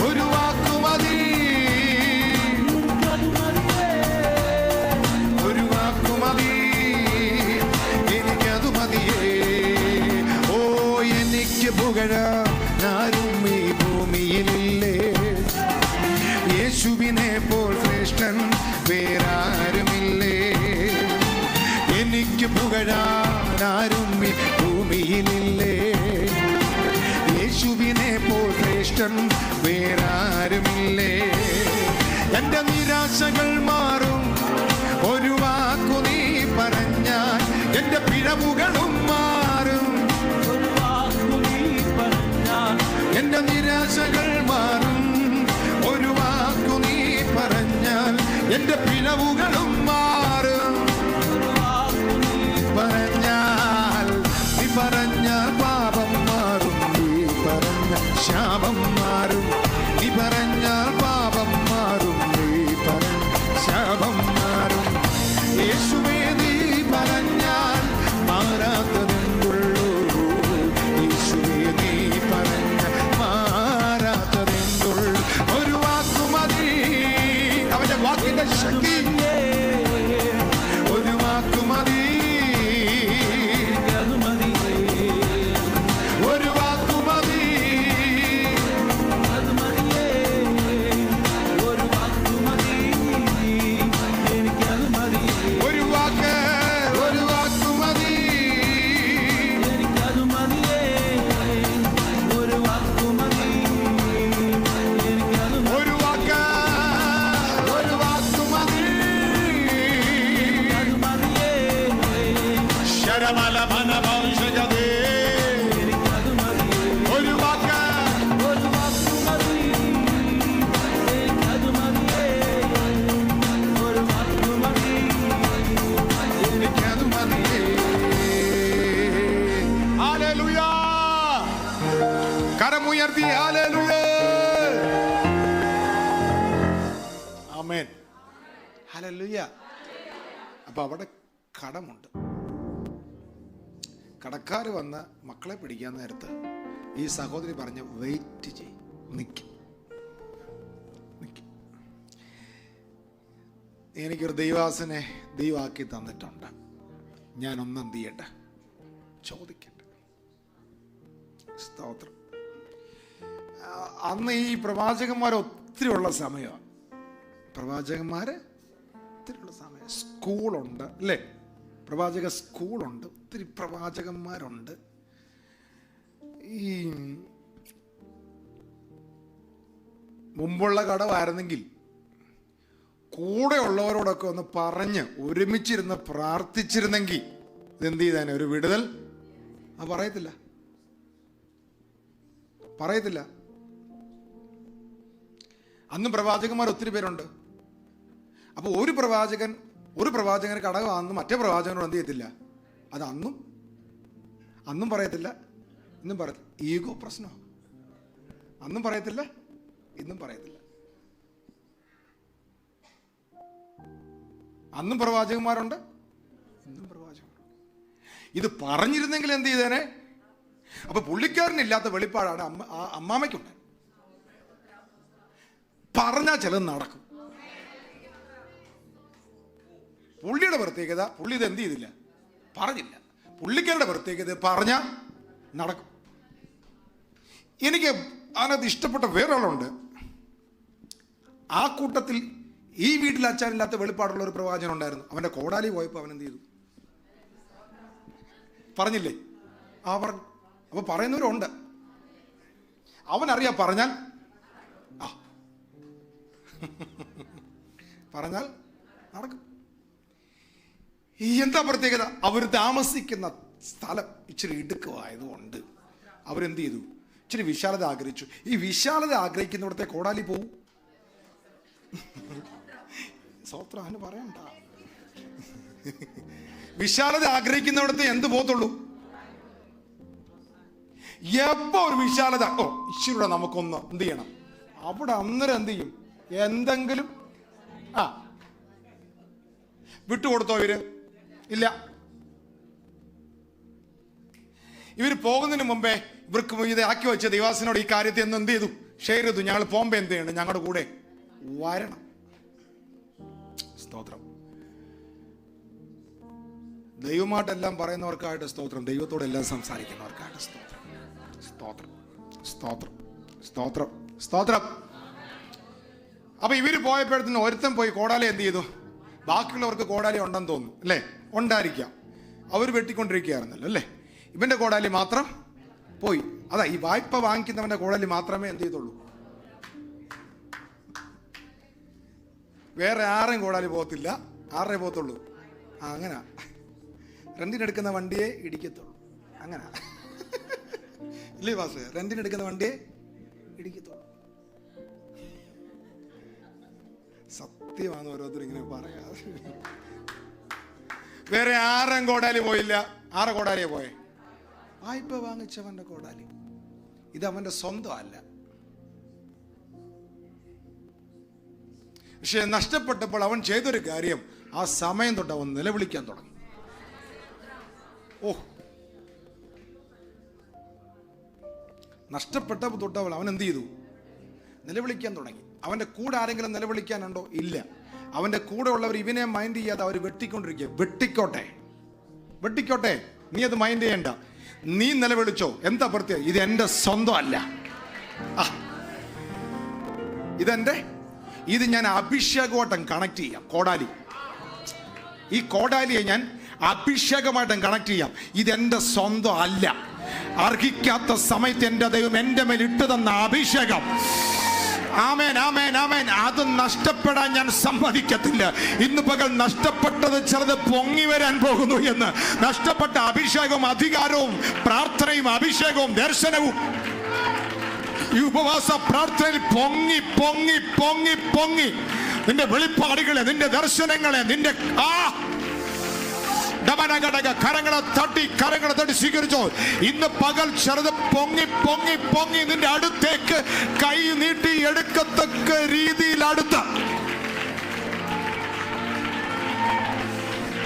ഒരു വാക്കു മതി, ഒരു വാക്കു മതി, എനിക്കതു മതിയേ. ഓ എനിക്ക് പുകഴാരും ഈ ഭൂമിയിലില്ലേ, യേശുവിനെ പോൽ ശ്രേഷ്ഠൻ വേറാരുമില്ലേ. എനിക്ക് പുകഴാരും ഈ ഭൂമിയിലില്ലേ, യേശുവിനെ പോൽ ശ്രേഷ്ഠൻ വേറാരുമില്ലേ. എന്റെ നിരാശകൾ മാറും ഒരു വാക്കു നീ പറഞ്ഞാൽ, എന്റെ പിഴവുകളും മാറും ഒരു വാക്കു നീ പറഞ്ഞാൽ. എന്റെ നിരാശകൾ മാറും ഒരു വാക്കു നീ പറഞ്ഞാൽ, എന്റെ പിഴവുകളും മാറും പറഞ്ഞാൽ. നീ പറഞ്ഞാൽ പാപം മാറും, നീ പറഞ്ഞ ശാപം മാറും. നീ പറഞ്ഞാൽ പാപം മാറും, നീ പറഞ്ഞ ശാപം മാറും. യേശുവേ നീ പറഞ്ഞാൽ മാറാത്തതെന്തുള്ളൂ, യേശുവേ നീ പറഞ്ഞ മാറാത്തതെന്തുള്ളൂ. ഒരു വാക്കു മതി, അവന്റെ വാക്കിന്റെ ശക്തി. ഒരു വാക്കു മതി, ഒരു വാക്കു മതി, ഒരു വാക്ക്, ഒരു വാക്കു മതി, ഒരു വാക്ക്, ഒരു വാക്കു മതി. ശരമല മനഭൗഷജതേ. ഒരു വാക്ക്, ഒരു വാക്കു മതി, ഒരു വാക്കു മതി, എനിക്കതു മതിയേ. ഹല്ലേലൂയ. കരമുയർത്തി ഹല്ലേലൂയ. ആമേൻ. ഹല്ലേലൂയ. അപ്പൊ അവിടെ കടമുണ്ട്. കടക്കാർ വന്ന് മക്കളെ പിടിക്കാൻ നേരത്ത് ഈ സഹോദരി പറഞ്ഞ് വെയിറ്റ് ചെയ്യും, നിൽക്കും. എനിക്കൊരു ദൈവാസനെ ദൈവാക്കി തന്നിട്ടുണ്ട്, ഞാനൊന്നും എന്ത് ചെയ്യട്ടെ, ചോദിക്കട്ടെ. സ്തോത്രം. അന്ന് ഈ പ്രവാചകന്മാർ ഒത്തിരി ഉള്ള സമയമാണ്. പ്രവാചകന്മാര് ഒത്തിരി ഉള്ള സമയം. സ്കൂളുണ്ട് അല്ലേ, പ്രവാചക സ്കൂളുണ്ട്, ഒത്തിരി പ്രവാചകന്മാരുണ്ട്. ഈ മുമ്പുള്ള കടവായിരുന്നെങ്കിൽ കൂടെ ഉള്ളവരോടൊക്കെ ഒന്ന് പറഞ്ഞ് ഒരുമിച്ചിരുന്ന് പ്രാർത്ഥിച്ചിരുന്നെങ്കിൽ ഇതെന്ത് ചെയ്താനെ, ഒരു വിടുതൽ. പറയത്തില്ല, പറയത്തില്ല. അന്നും പ്രവാചകന്മാർ ഒത്തിരി പേരുണ്ട്. അപ്പൊ ഒരു പ്രവാചകന് കടകമാണെന്ന് മറ്റേ പ്രവാചകനോട് എന്ത് ചെയ്യത്തില്ല, അത് അന്നും പറയത്തില്ല, ഇന്നും പറയത്തില്ല. ഈഗോ പ്രശ്നം. അന്നും പറയത്തില്ല, ഇന്നും പറയത്തില്ല. അന്നും പ്രവാചകന്മാരുണ്ട്, ഇന്നും പ്രവാചകന്മാരുണ്ട്. ഇത് പറഞ്ഞിരുന്നെങ്കിൽ എന്ത് ചെയ്തേനെ? അപ്പൊ പുള്ളിക്കാരനില്ലാത്ത വെളിപ്പാടാണ് അമ്മാമയ്ക്കുണ്ട്. പറഞ്ഞാൽ ചിലത് നടക്കും. പുള്ളിയുടെ പ്രത്യേകത, പുള്ളി ഇത് എന്ത് ചെയ്തില്ല, പറഞ്ഞില്ല. പുള്ളിക്കാരുടെ പ്രത്യേകത പറഞ്ഞാൽ നടക്കും. എനിക്ക് അതിനകത്ത് ഇഷ്ടപ്പെട്ട വേറൊരാളുണ്ട്. ആ കൂട്ടത്തിൽ ഈ വീട്ടിൽ അച്ഛനില്ലാത്ത വെളിപ്പാടുള്ള ഒരു പ്രവാചകൻ ഉണ്ടായിരുന്നു. അവൻ്റെ കോടാലി പോയപ്പോൾ അവൻ എന്ത് ചെയ്തു? പറഞ്ഞില്ലേ? പറഞ്ഞു. അപ്പൊ പറയുന്നവരുണ്ട്. അവനറിയാം പറഞ്ഞാൽ പറഞ്ഞാൽ നടക്കും. എന്താ പ്രത്യേകത? അവർ താമസിക്കുന്ന സ്ഥലം ഇച്ചിരി ഇടുക്കമായതുകൊണ്ട് അവരെന്ത് ചെയ്തു? ഇച്ചിരി വിശാലത ആഗ്രഹിച്ചു. ഈ വിശാലത ആഗ്രഹിക്കുന്നിടത്തെ കോടാലി പോവും. സ്വത്രം അവന് പറയണ്ട. വിശാലത ആഗ്രഹിക്കുന്നിടത്തെ എന്ത് പോകത്തുള്ളൂ? എപ്പോ ഒരു വിശാലത, ഇച്ചിരൂടെ നമുക്കൊന്ന് എന്ത് ചെയ്യണം, അവിടെ അന്നേരം എന്ത് ചെയ്യും? എന്തെങ്കിലും വിട്ടുകൊടുത്തോ ഇവര്? ഇല്ല. ഇവര് പോകുന്നതിന് മുമ്പേ ഇവർക്ക് ഇത് ആക്കി വെച്ച ദൈവാസിനോട് ഈ കാര്യത്തെ ഒന്ന് എന്ത് ചെയ്തു? ഷെയർ ചെയ്തു. ഞങ്ങൾ പോകുമ്പോ എന്ത് ചെയ്യണം? ഞങ്ങളുടെ കൂടെ വരണം. സ്തോത്രം. ദൈവമായിട്ടെല്ലാം പറയുന്നവർക്കായിട്ട് സ്തോത്രം. ദൈവത്തോടെല്ലാം സംസാരിക്കുന്നവർക്കായിട്ട് സ്തോത്രം. സ്തോത്രം, സ്തോത്രം, സ്തോത്രം, സ്തോത്രം. അപ്പൊ ഇവര് പോയപ്പോഴത്തേന് ഒരുത്തൻ പോയി കോടാലി എന്ത് ചെയ്തു? ബാക്കിയുള്ളവർക്ക് കോടാലി ഉണ്ടെന്ന് തോന്നുന്നു അല്ലേ? ഉണ്ടായിരിക്കാം. അവർ വെട്ടിക്കൊണ്ടിരിക്കുകയായിരുന്നല്ലോ അല്ലേ? ഇവന്റെ കോടാലി മാത്രം പോയി. അതാ, ഈ വായ്പ വാങ്ങിക്കുന്നവന്റെ കോടാലി മാത്രമേ എന്ത് ചെയ്തുള്ളൂ? വേറെ ആരെയും കോടാലി പോകത്തില്ല. ആരുടെ പോകത്തുള്ളൂ? അങ്ങനെ റെന്റിനെടുക്കുന്ന വണ്ടിയെ ഇടിക്കത്തുള്ളൂ. അങ്ങനെ ഇല്ലേ വാസു? റെന്റിനെടുക്കുന്ന വണ്ടിയെ ഇടിക്കത്തുള്ളൂ. സത്യമാണ് ഓരോരുത്തർ ഇങ്ങനെ പറയാതെ. വേറെ ആരും കോടാലി പോയില്ല. ആരെ കോടാലിയെ പോയെ? വായ്പ വാങ്ങിച്ചവന്റെ കോടാലി. ഇത് അവന്റെ സ്വന്തം അല്ല. പക്ഷെ നഷ്ടപ്പെട്ടപ്പോൾ അവൻ ചെയ്തൊരു കാര്യം, ആ സമയം തൊട്ട് അവൻ നിലവിളിക്കാൻ തുടങ്ങി. നഷ്ടപ്പെട്ടപ്പോൾ തൊട്ടവൾ അവൻ എന്ത് ചെയ്തു? നിലവിളിക്കാൻ തുടങ്ങി. അവന്റെ കൂടെ ആരെങ്കിലും നിലവിളിക്കാനുണ്ടോ? ഇല്ല. അവന്റെ കൂടെ ഉള്ളവർ ഇവനെ മൈൻഡ് ചെയ്യാതെ അവർ വെട്ടിക്കൊണ്ടിരിക്കുക. വെട്ടിക്കോട്ടെ, വെട്ടിക്കോട്ടെ, നീ അത് മൈൻഡ് ചെയ്യണ്ട. നീ നിലവിളിച്ചോ. എന്താ പ്രത്യേകം? ഇത് എന്റെ സ്വന്തം അല്ല. ഇത് ഞാൻ അഭിഷേകമായിട്ടും കണക്ട് ചെയ്യാം. കോടാലി, ഈ കോടാലിയെ ഞാൻ അഭിഷേകമായിട്ടും കണക്ട് ചെയ്യാം. ഇതെന്റെ സ്വന്തം അല്ല. അർഹിക്കാത്ത സമയത്ത് എന്റെ ദൈവം എന്റെ മേൽ ഇട്ടു തന്ന അഭിഷേകം. ആമേൻ, ആമേൻ, ആമേൻ. അത് നഷ്ടപ്പെടാൻ ഞാൻ സമ്മതിക്കത്തില്ല. ഇന്ന് പകൽ നഷ്ടപ്പെട്ടത് ചിലത് പൊങ്ങി വരാൻ പോകുന്നു എന്ന്. നഷ്ടപ്പെട്ട അഭിഷേകവും അധികാരവും പ്രാർത്ഥനയും അഭിഷേകവും ദർശനവും ഈ ഉപവാസ പ്രാർത്ഥനയിൽ പൊങ്ങി പൊങ്ങി പൊങ്ങി പൊങ്ങി നിന്റെ വെളിപ്പാടുകളെ, നിന്റെ ദർശനങ്ങളെ, നിന്റെ കരങ്ങളെ തട്ടി സ്വീകരിച്ചോ. ഇന്ന് പകൽ ചെറുത് പൊങ്ങി പൊങ്ങി പൊങ്ങി നിന്റെ അടുത്തേക്ക് കൈ നീട്ടി എടുക്കത്തക്ക രീതിയിൽ അടുത്ത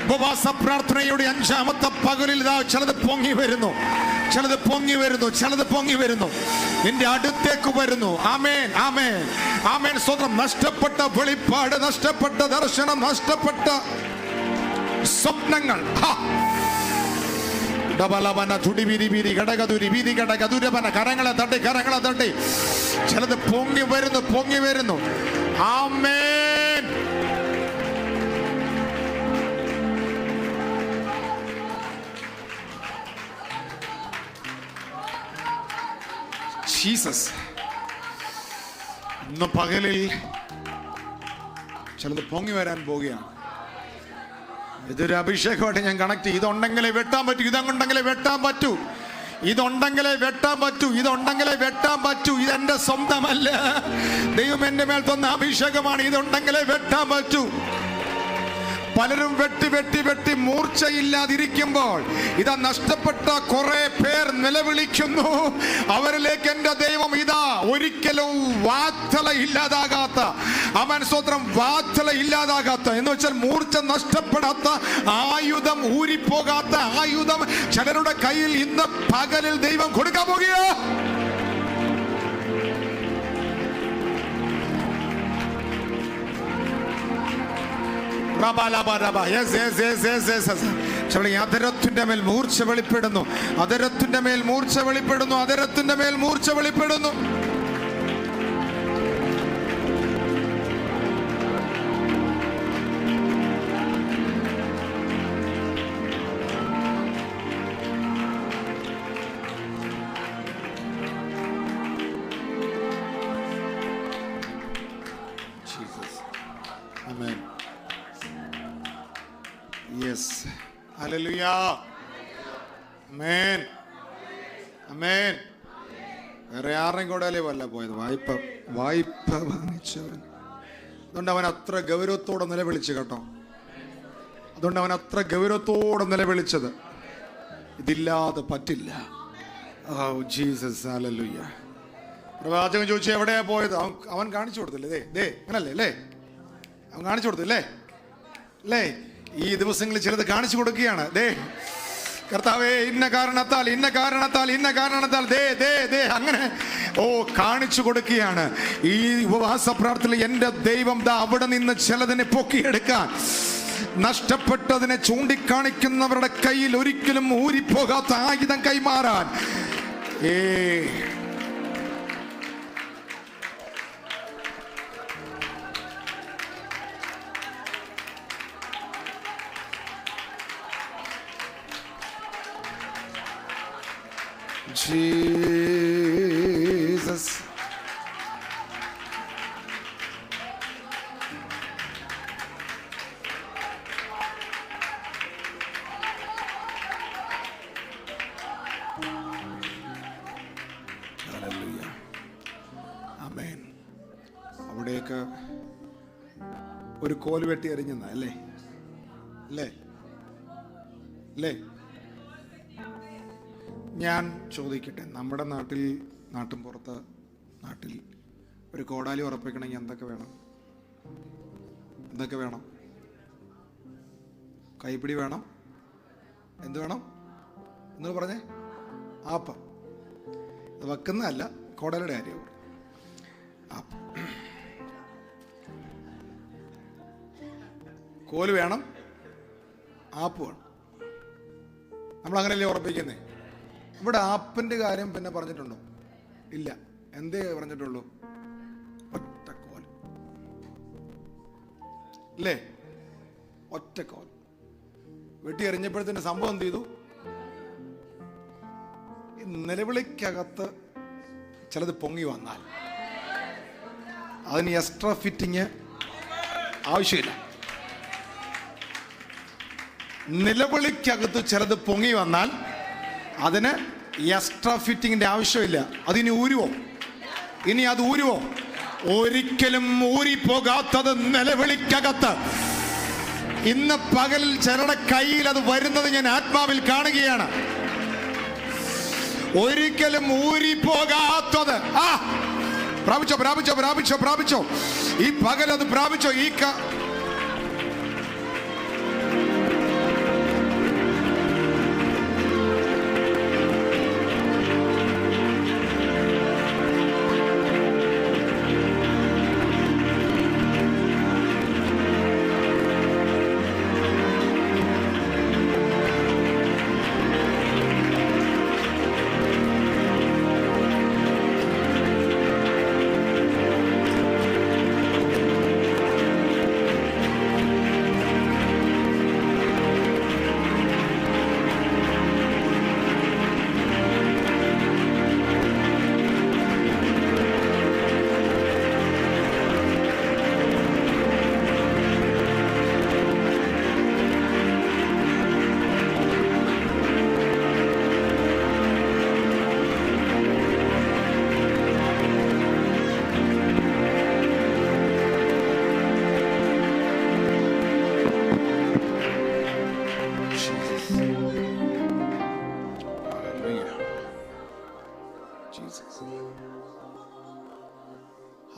ഉപവാസ പ്രാർത്ഥനയുടെ 5ാമത്തെ പകലിൽ ഇതാ ചിലത് പൊങ്ങി വരുന്നു, ചിലത് പൊങ്ങി വരുന്നു, ചിലത് പൊങ്ങി വരുന്നു, നിന്റെ അടുത്തേക്ക് വരുന്നു. ആമേൻ, ആമേൻ, ആമേൻ. സ്വന്തം നഷ്ടപ്പെട്ട വെളിപ്പാട്, നഷ്ടപ്പെട്ട ദർശനം, നഷ്ടപ്പെട്ട സ്വപ്നങ്ങൾ കരങ്ങളെ തട്ടി, കരങ്ങളെ തട്ടി ചിലത് പൊങ്ങി വരുന്നു, പൊങ്ങി വരുന്നു. ആമേൻ. ജീസസ്. ഇന്ന് പകലിൽ ചിലത് പൊങ്ങി വരാൻ പോവുകയാണ്. ഇതൊരു അഭിഷേകമായിട്ട് ഞാൻ കണക്ട് ചെയ്യും. ഇതുണ്ടെങ്കിലേ വെട്ടാൻ പറ്റൂ, ഇതുണ്ടെങ്കിലേ വെട്ടാൻ പറ്റൂ, ഇതുണ്ടെങ്കിലേ വെട്ടാൻ പറ്റൂ, ഇതുണ്ടെങ്കിലേ വെട്ടാൻ പറ്റൂ. ഇതെന്റെ സ്വന്തമല്ല, ദൈവം എന്റെ മേൽ തന്ന അഭിഷേകമാണ്. ഇതുണ്ടെങ്കിലേ വെട്ടാൻ പറ്റൂ. പലരും വെട്ടി വെട്ടി വെട്ടി മൂർച്ചയില്ലാതിരിക്കുമ്പോൾ ഇതാ നഷ്ടപ്പെട്ട കുറെ പേർ നിലവിളിക്കുന്നു. അവരിലേക്ക് എന്റെ ദൈവം ഇതാ ഒരിക്കലും വാത്സല ഇല്ലാതാകാത്ത, അവൻ സ്വത്രം വാത്സല ഇല്ലാതാകാത്ത എന്ന് വെച്ചാൽ മൂർച്ച നഷ്ടപ്പെടാത്ത, ആയുധം ഊരിപ്പോകാത്ത ആയുധം ചിലരുടെ കയ്യിൽ ഇന്ന് പകലിൽ ദൈവം കൊടുക്കാൻ പോകുകയോ. അതരത്തിന്റെ മേൽ മൂർച്ച വെളിപ്പെടുന്നു, അതരത്തിന്റെ മേൽ മൂർച്ച വെളിപ്പെടുന്നു, അതരത്തിന്റെ മേൽ മൂർച്ച വെളിപ്പെടുന്നു. Amen. Yes. Hallelujah. Amen. Amen. വേറെ ആരുടെയും കൂടെ വല്ല പോയത് വായ്പ വാങ്ങിച്ചവൻ. അതുകൊണ്ട് അവൻ അത്ര ഗൗരവത്തോടെ നിലവിളിച്ചു കേട്ടോ. അതുകൊണ്ട് അവൻ അത്ര ഗൗരവത്തോടെ നിലവിളിച്ചത്. ഇതില്ലാതെ പറ്റില്ല. Oh Jesus. Hallelujah. പ്രവാചകൻ ചോദിച്ചു എവിടെയാ പോയത്? അവൻ കാണിച്ചു കൊടുത്തില്ലേ? ദേ അങ്ങനല്ലേ അല്ലേ? അവൻ കാണിച്ചു കൊടുത്തില്ലേ അല്ലേ? ഈ ദിവസങ്ങളിൽ ചിലത് കാണിച്ചു കൊടുക്കുകയാണ്. ദേ കർത്താവേ, ഇന്ന കാരണത്താൽ ദേ അങ്ങനെ കാണിച്ചു കൊടുക്കുകയാണ്. ഈ ഉപവാസ പ്രാർത്ഥനയിൽ എൻ്റെ ദൈവം ദാ അവിടെ നിന്ന് ചിലതിനെ പൊക്കിയെടുക്കാൻ, നഷ്ടപ്പെട്ടതിനെ ചൂണ്ടിക്കാണിക്കുന്നവരുടെ കയ്യിൽ ഒരിക്കലും ഊരിപ്പോകാത്ത ആയുധം കൈമാറാൻ Jesus. Hallelujah. Amen. അവിടെയൊക്കെ ഒരു കോല് വെട്ടി എറിഞ്ഞ അല്ലേ അല്ലേ അല്ലേ? ഞാൻ ചോദിക്കട്ടെ, നമ്മുടെ നാട്ടിൻ പുറത്ത് ഒരു കോടാലി ഉറപ്പിക്കണമെങ്കിൽ എന്തൊക്കെ വേണം? കൈപ്പിടി വേണം. എന്ത് വേണം എന്ന് പറഞ്ഞേ? ആപ്പ. അത് വെക്കുന്നതല്ല, കോടാലിയുടെ കാര്യമാണ്. ആപ്പ. കോല് വേണം, ആപ്പ് വേണം. നമ്മളങ്ങനെയല്ലേ ഉറപ്പിക്കുന്നേ? ഇവിടെ ആപ്പിൻ്റെ കാര്യം പിന്നെ പറഞ്ഞിട്ടുണ്ടോ? ഇല്ല. എന്തേ പറഞ്ഞിട്ടുള്ളൂ? ഒറ്റക്കോൽ അല്ലേ? ഒറ്റക്കോൽ വെട്ടി എറിഞ്ഞപ്പോഴത്തേന് സംഭവം എന്ത് ചെയ്തു? ഈ നിലവിളിക്കകത്ത് ചിലത് പൊങ്ങി വന്നാൽ അതിന് എക്സ്ട്രാ ഫിറ്റിങ് ആവശ്യമില്ല. നിലവിളിക്കകത്ത് ചിലത് പൊങ്ങി വന്നാൽ അതിന് എക്സ്ട്രാ ഫിറ്റിങ്ങിന്റെ ആവശ്യമില്ല. അതിനി ഊരുവോ? ഇനി അത് ഊരുവോ? ഒരിക്കലും ഊരിപ്പോകാത്തത് നിലവിളിക്കകത്ത് ഇന്ന് പകലിൽ ചിലരുടെ കയ്യിൽ അത് വരുന്നത് ഞാൻ ആത്മാവിൽ കാണുകയാണ്. ഒരിക്കലും ഊരിപ്പോകാത്തത്. പ്രാപിച്ചോ. ഈ പകൽ അത് പ്രാപിച്ചോ. ഈ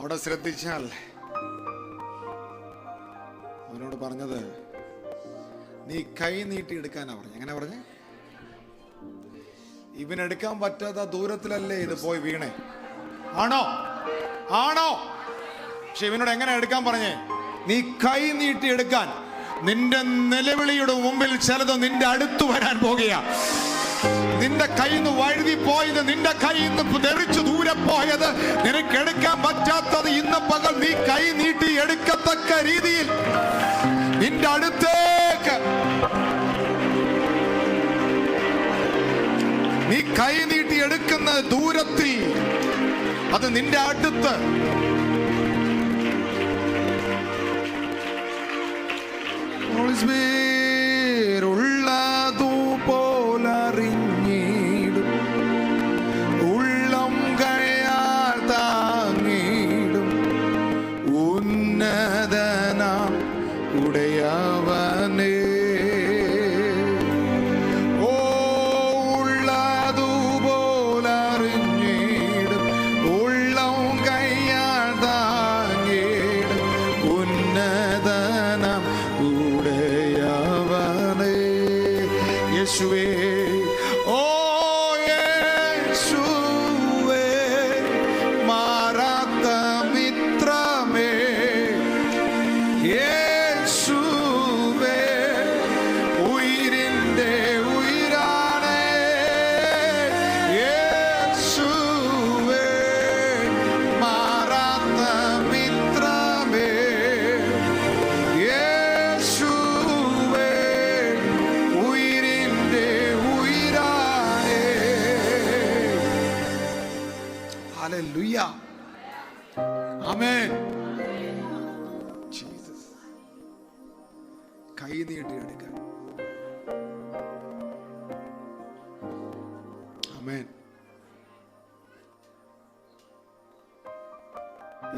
അവിടെ ശ്രദ്ധിച്ചാൽ അവനോട് പറഞ്ഞത് നീ കൈ നീട്ടി എടുക്കാനാ പറഞ്ഞു. എങ്ങനെ പറഞ്ഞേ? ഇവനെടുക്കാൻ പറ്റാത്ത ദൂരത്തിലല്ലേ ഇത് പോയി വീണേ? ആണോ? പക്ഷെ ഇവനോട് എങ്ങനെ എടുക്കാൻ പറഞ്ഞേ? നീ കൈ നീട്ടി എടുക്കാൻ. നിന്റെ നിലവിളിയുടെ മുമ്പിൽ ചിലത് നിന്റെ അടുത്ത് വരാൻ പോകുക. നിന്റെ കയ്യിൽ നിന്ന് വഴുതി പോയത്, നിന്റെ കയ്യിൽ നിന്ന് തെറിച്ചു ദൂരെ പോയത്, നിനക്ക് എടുക്കാൻ പറ്റാത്തത് ഇന്ന് പകൽ നീ കൈ നീട്ടി എടുക്കത്തക്ക രീതിയിൽ നിന്റെ അടുത്തേക്ക് നീ കൈ നീട്ടി എടുക്കുന്ന ദൂരത്തിൽ അത് നിന്റെ അടുത്ത് ഉള്ളതുപോലറിഞ്ഞിടും, ഉള്ളം കയ്യാൽ താങ്ങിടും ഉന്നതനാം ഉടയവനേ. ഓ ഉള്ളതുപോലറിഞ്ഞിടും, ഉള്ളം കയ്യാൽ താങ്ങിടും ഉന്നതനാം ഉടയവനേ. യേശുവേ, ഓ യേശുവേ, മാറാത്ത മിത്രമേ, യേശുവേ, ഉയിരിന്റെ ഉയിരാണേ, യേശുവേ, മാറാത്ത മിത്രമേ, യേശുവേ, ഉയിരിന്റെ ഉയിരാണേ. ഹല്ലേലൂയ, ആമേൻ. ജീസസ്, കൈ നീട്ടി എടുക്കാൻ. ആമേൻ.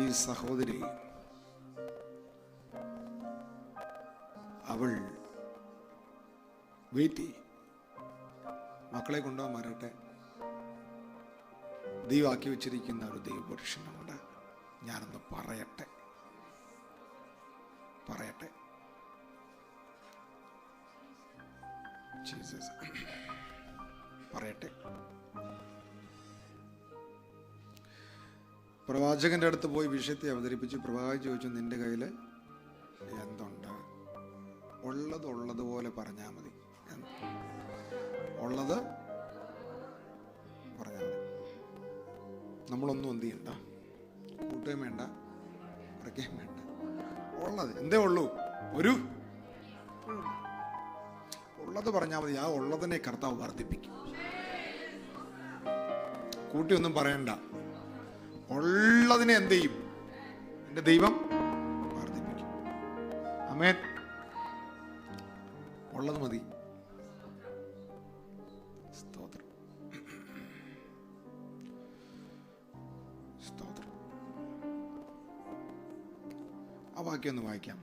ഈ സഹോദരി, അവൾ വെയിറ്റ് ചെയ്യും. മക്കളെ കൊണ്ടുപോകാൻ വരട്ടെ. ദൈവമാക്കി വെച്ചിരിക്കുന്ന ഒരു ദൈവപുരുഷനുണ്ട്. ഞാനൊന്ന് പറയട്ടെ. ജീസസ്, പറയട്ടെ. പ്രവാചകന്റെ അടുത്ത് പോയി വിഷയത്തെ അവതരിപ്പിച്ച് പ്രവാചകൻ ചോദിച്ചു, നിന്റെ കയ്യിൽ എന്തുണ്ട്? ഉള്ളതുപോലെ പറഞ്ഞാൽ മതി. ഉള്ളത് പറഞ്ഞാൽ മതി. നമ്മളൊന്നും എന്ത് ചെയ്യണ്ട, കൂട്ടുകയും വേണ്ട, കുറയ്ക്കുകയും വേണ്ട. ഉള്ളത് എന്തേ ഉള്ളൂ, ഉള്ളത് പറഞ്ഞാൽ മതി. ആ ഉള്ളതിനെ കർത്താവ് വർദ്ധിപ്പിക്കും. കൂട്ടിയൊന്നും പറയണ്ട. ഉള്ളതിനെ എന്ത് ചെയ്യും? എൻ്റെ ദൈവം വർദ്ധിപ്പിക്കും. ആമേൻ. ഉള്ളത് മതി. സ്തോത്രം, സ്തോത്രം. ആ വാക്യം ഒന്ന് വായിക്കാം.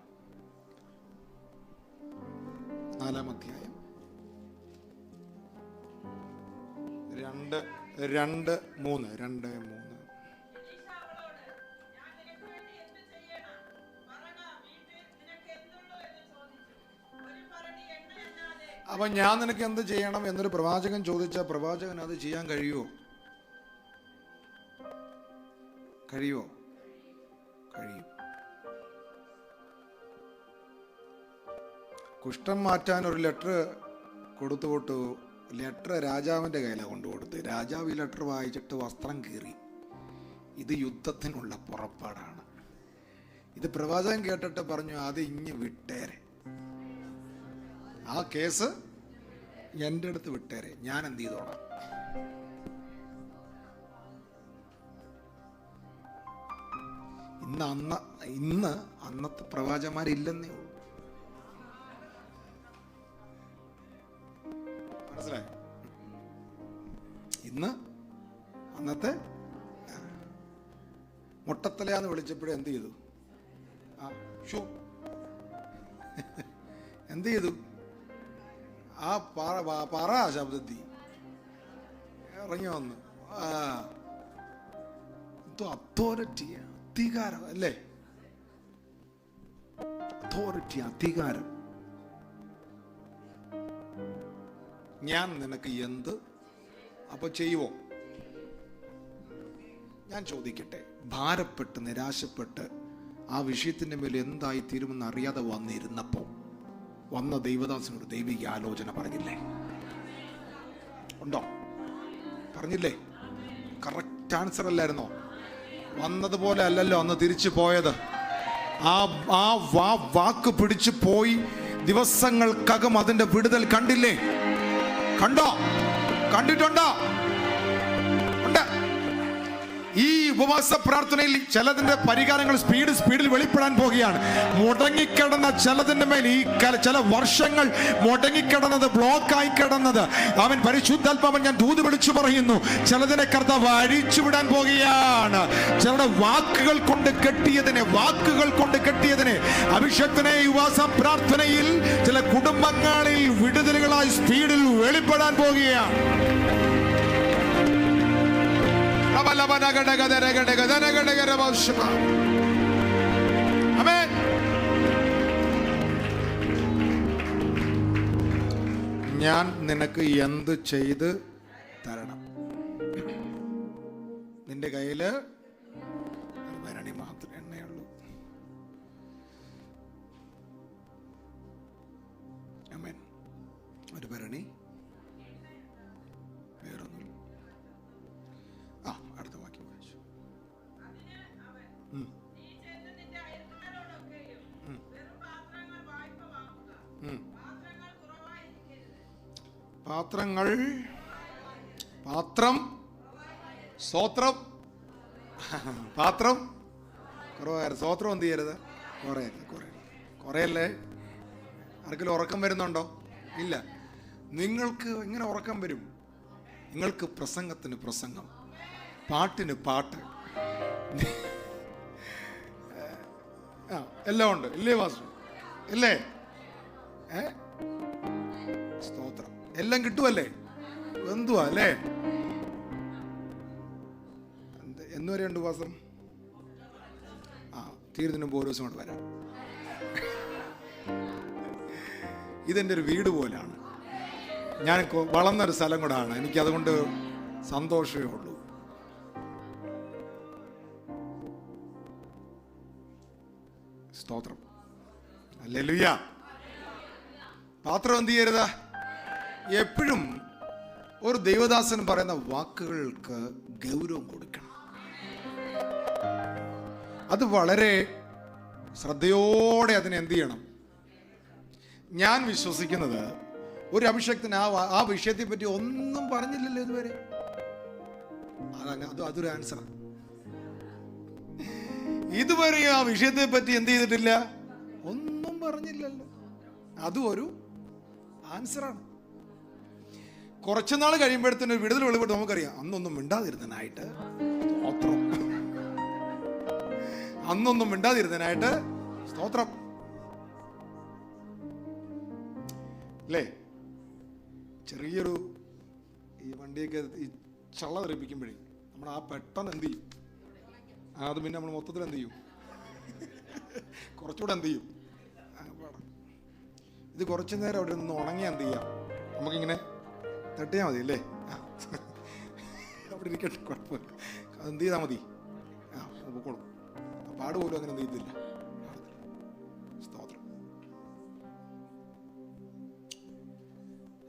4-ാം അധ്യായം 2:3. അപ്പൊ ഞാൻ നിനക്ക് എന്ത് ചെയ്യണം എന്നൊരു പ്രവാചകൻ ചോദിച്ച പ്രവാചകൻ അത് ചെയ്യാൻ കഴിയുമോ? കഴിയും. കുഷ്ഠം മാറ്റാൻ ഒരു ലെറ്റർ കൊടുത്തുവിട്ടു. ലെറ്റർ രാജാവിൻ്റെ കയ്യിലാണ് കൊണ്ടുകൊടുത്ത്. രാജാവ് ഈ ലെറ്റർ വായിച്ചിട്ട് വസ്ത്രം കീറി. ഇത് യുദ്ധത്തിനുള്ള പുറപ്പാടാണ്. ഇത് പ്രവാചകൻ കേട്ടിട്ട് പറഞ്ഞു, അത് ഇഞ്ഞ് വിട്ടേരെ, ആ കേസ് എൻ്റെ അടുത്ത് വിട്ടേരെ, ഞാൻ എന്ത് ചെയ്തോളാം. ഇന്ന് അന്നത്തെ പ്രവാചകന്മാരില്ലെന്നേ ഉള്ളൂ. മനസ്സിലായി? ഇന്ന് അന്നത്തെ മുട്ടത്തലയാന്ന് വിളിച്ചപ്പോഴും എന്ത് ചെയ്തു? എന്ത് ചെയ്തു? ആ പറ ശബ്ദത്തിൽ ഇറങ്ങി വന്നു. അതോറിറ്റി, അധികാരം അല്ലേ? അതോറിറ്റി, അധികാരം. ഞാൻ നിനക്ക് എന്ത് അപ്പൊ ചെയ്യുവോ? ഞാൻ ചോദിക്കട്ടെ, ഭാരപ്പെട്ട് നിരാശപ്പെട്ട് ആ വിഷയത്തിന്റെ മേൽ എന്തായി തീരുമെന്ന് അറിയാതെ വന്നിരുന്നപ്പോൾ വന്ന ദൈവദാസനോട് ദൈവിക ആലോചന പറഞ്ഞില്ലേ? ഉണ്ടോ? പറഞ്ഞില്ലേ? കറക്റ്റ് ആൻസർ അല്ലായിരുന്നോ? വന്നതുപോലെ അല്ലല്ലോ അന്ന് തിരിച്ചു പോയത്. ആ വാക്ക് പിടിച്ചു പോയി. ദിവസങ്ങൾക്കകം അതിന്റെ വിടുതൽ കണ്ടില്ലേ? കണ്ടോ? കണ്ടിട്ടുണ്ടോ? ഉണ്ട്. ഈ ഉപവാസ പ്രാർത്ഥനയിൽ ചിലതിന്റെ പരിഹാരങ്ങൾ സ്പീഡിൽ വെളിപ്പെടാൻ പോകുകയാണ്. മുടങ്ങിക്കിടന്ന ചിലതിന്റെ മേൽ ഈ ചില വർഷങ്ങൾ മുടങ്ങിക്കിടന്നത്, ബ്ലോക്കായി കിടന്നത്, അവൻ പരിശുദ്ധാത്മാവൻ ഞാൻ ദൂത് വിളിച്ചു പറയുന്നു, ചിലതിനെ കർത്താവ് അഴിച്ചുവിടാൻ പോകുകയാണ്. ചിലരുടെ വാക്കുകൾ കൊണ്ട് കെട്ടിയതിനെ അഭിഷേകത്തിനെ ഉപവാസ പ്രാർത്ഥനയിൽ ചില കുടുംബങ്ങളിൽ വിടുതലുകളായി സ്പീഡിൽ വെളിപ്പെടാൻ പോകുകയാണ്. ഞാൻ നിനക്ക് എന്ത് ചെയ്ത് തരണം? നിന്റെ കയ്യില് ഭരണി മാത്രമേ എണ്ണയുള്ളൂ. ആമേൻ. ഒരു ഭരണി, വേറൊന്നും. അടുത്ത വാക്യം വായിച്ചു. പാത്രം സ്തോത്രം പാത്രം കുറവായിരുന്നു. സ്തോത്രം എന്ത് ചെയ്യരുത്? കുറയല്ലേ? ആർക്കെങ്കിലും ഉറക്കം വരുന്നുണ്ടോ? ഇല്ല. നിങ്ങൾക്ക് എങ്ങനെ ഉറക്കം വരും? നിങ്ങൾക്ക് പ്രസംഗത്തിന് പ്രസംഗം, പാട്ടിന് പാട്ട്, എല്ലാം ഉണ്ട്. ഇല്ലേ പാസ്റ്റർ? ഇല്ലേ? സ്തോത്രം. എല്ലാം കിട്ടുമല്ലേ? എന്തുവാ അല്ലേ? എന്നുവരെ ഉണ്ട് പാസ്റ്റർ? തീരുന്നതിന് മുമ്പ് ഓരോ ദിവസം കൊണ്ട് വരാം. ഇതെൻ്റെ ഒരു വീട് പോലെയാണ്. ഞാൻ വളർന്നൊരു സ്ഥലം കൂടാണ്. എനിക്കതുകൊണ്ട് സന്തോഷമേ ഉള്ളൂ. സ്തോത്രം. ഹല്ലേലൂയ. പാത്രം എന്ത് ചെയ്യരുത്? എപ്പോഴും ഒരു ദൈവദാസൻ പറയുന്ന വാക്കുകൾക്ക് ഗൗരവം കൊടുക്കണം. അത് വളരെ ശ്രദ്ധയോടെ അതിനെ എന്ത് ചെയ്യണം? ഞാൻ വിശ്വസിക്കുന്നത് ഒരു അഭിഷേകത്തിന് ആ വിഷയത്തെ പറ്റി ഒന്നും പറഞ്ഞില്ലല്ലോ ഇതുവരെ. അതൊരു ആൻസറാണ്. ഇതുവരെ ആ വിഷയത്തെ പറ്റി എന്ത് ചെയ്തിട്ടില്ല? ഒന്നും പറഞ്ഞില്ലല്ലോ. അതും ഒരു ആൻസറാണ്. കുറച്ചുനാൾ കഴിയുമ്പോഴത്തേന് വിടുതൽ വെളിപ്പെട്ട് നമുക്കറിയാം, അന്നൊന്നും മിണ്ടാതിരുന്നതിനായിട്ട് സ്തോത്രം, അന്നൊന്നും മിണ്ടാതിരുന്നതിനായിട്ട് സ്തോത്രം. അല്ലേ? ചെറിയൊരു ഈ വണ്ടിയൊക്കെ ഈ ചള്ള തെറിപ്പിക്കുമ്പോഴേ നമ്മൾ പെട്ടെന്ന് എന്ത് ചെയ്യും? അത് പിന്നെ നമ്മൾ മൊത്തത്തിൽ എന്ത് ചെയ്യും? കുറച്ചുകൂടെ എന്ത് ചെയ്യും? ഇത് കുറച്ചു നേരം അവിടെ നിന്ന് ഉണങ്ങിയാൽ എന്ത് ചെയ്യാം? നമുക്കിങ്ങനെ തട്ടിയാൽ മതി അല്ലേ? അവിടെ ഇരിക്കട്ടെ, കുഴപ്പമില്ല. അതെന്ത് ചെയ്താൽ മതി? പൊക്കോളും. പാട് പോലും അങ്ങനെ എന്ത് ചെയ്തില്ല. സ്തോത്രം.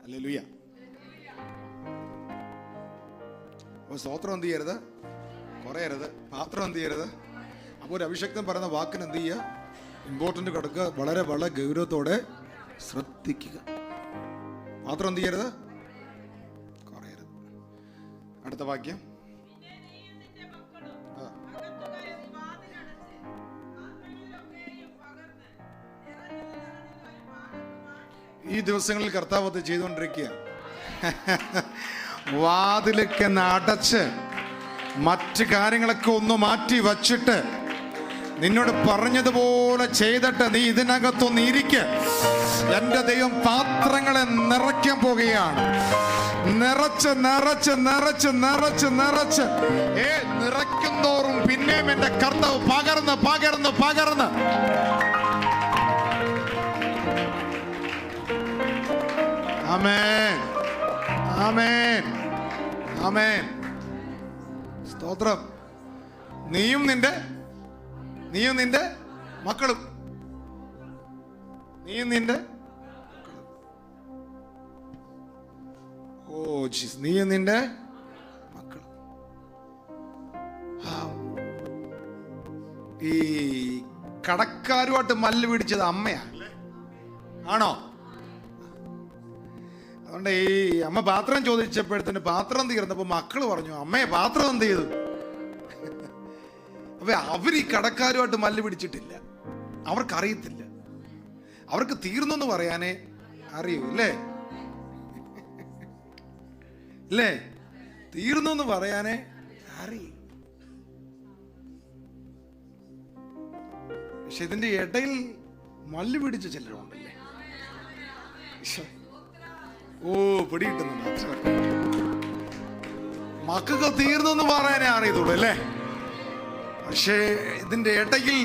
ഹല്ലേലൂയ. അപ്പോൾ സ്തോത്രം എന്ത് ചെയ്യരുത്? കുറയരുത്. പാത്രം എന്ത് ചെയ്യരുത്? അപ്പോൾ ഒരു അഭിഷേക്തൻ പറയുന്ന വാക്കിന് എന്ത് ചെയ്യുക? ഇമ്പോർട്ടൻ്റ് കൊടുക്കുക. വളരെ വളരെ ഗൗരവത്തോടെ ശ്രദ്ധിക്കുക. പാത്രം എന്ത് ചെയ്യരുത്? കുറയരുത്. അടുത്ത വാക്യം. ഈ ദിവസങ്ങളിൽ കർത്താവ് അത് ചെയ്തുകൊണ്ടിരിക്കുക. വാതിലൊക്കെ അടച്ച് മറ്റ് കാര്യങ്ങളൊക്കെ ഒന്ന് മാറ്റി വച്ചിട്ട് നിന്നോട് പറഞ്ഞതുപോലെ ചെയ്തിട്ട് നീ ഇതിനകത്തൊന്ന് ഇരിക്ക്. എൻ്റെ ദൈവം പാത്രങ്ങളെ നിറയ്ക്കാൻ പോകുകയാണ്. നിറച്ച് നിറച്ച് നിറച്ച് നിറച്ച് നിറച്ച് നിറയ്ക്കുന്തോറും പിന്നെയും എൻ്റെ കർത്താവ് പകർന്ന് പകർന്ന് പകർന്ന് ആമേൻ ആമേൻ ആമേൻ. സ്തോത്രം. നീയും നിന്റെ മക്കളും, നീയും നിന്റെ നീ നിന്റെ മക്കൾ. ഈ കടക്കാരുമായിട്ട് മല്ല് പിടിച്ചത് അമ്മയാ, ആണോ? അതുകൊണ്ട് ഈ അമ്മ പാത്രം ചോദിച്ചപ്പോഴത്തേന് പാത്രം തീർന്നപ്പോ മക്കള് പറഞ്ഞു, അമ്മയെ പാത്രം എന്ത് ചെയ്തു? അപ്പൊ അവർ ഈ കടക്കാരുമായിട്ട് മല്ല് പിടിച്ചിട്ടില്ല, അവർക്കറിയത്തില്ല. അവർക്ക് തീർന്നെന്ന് പറയാനേ അറിയൂ, അല്ലേ? അല്ലേ? തീർന്നെന്ന് പറയാനേ അറിയൂ. പക്ഷെ ഇതിന്റെ ഇടയിൽ മല്ല് പിടിച്ച ചിലരുണ്ടല്ലേ. പിടികിട്ടുന്നുണ്ട്. മക്കൾക്ക് തീർന്നെന്ന് പറയാനേ അറിയത്തുള്ളൂ, അല്ലേ? പക്ഷേ ഇതിന്റെ ഇടയിൽ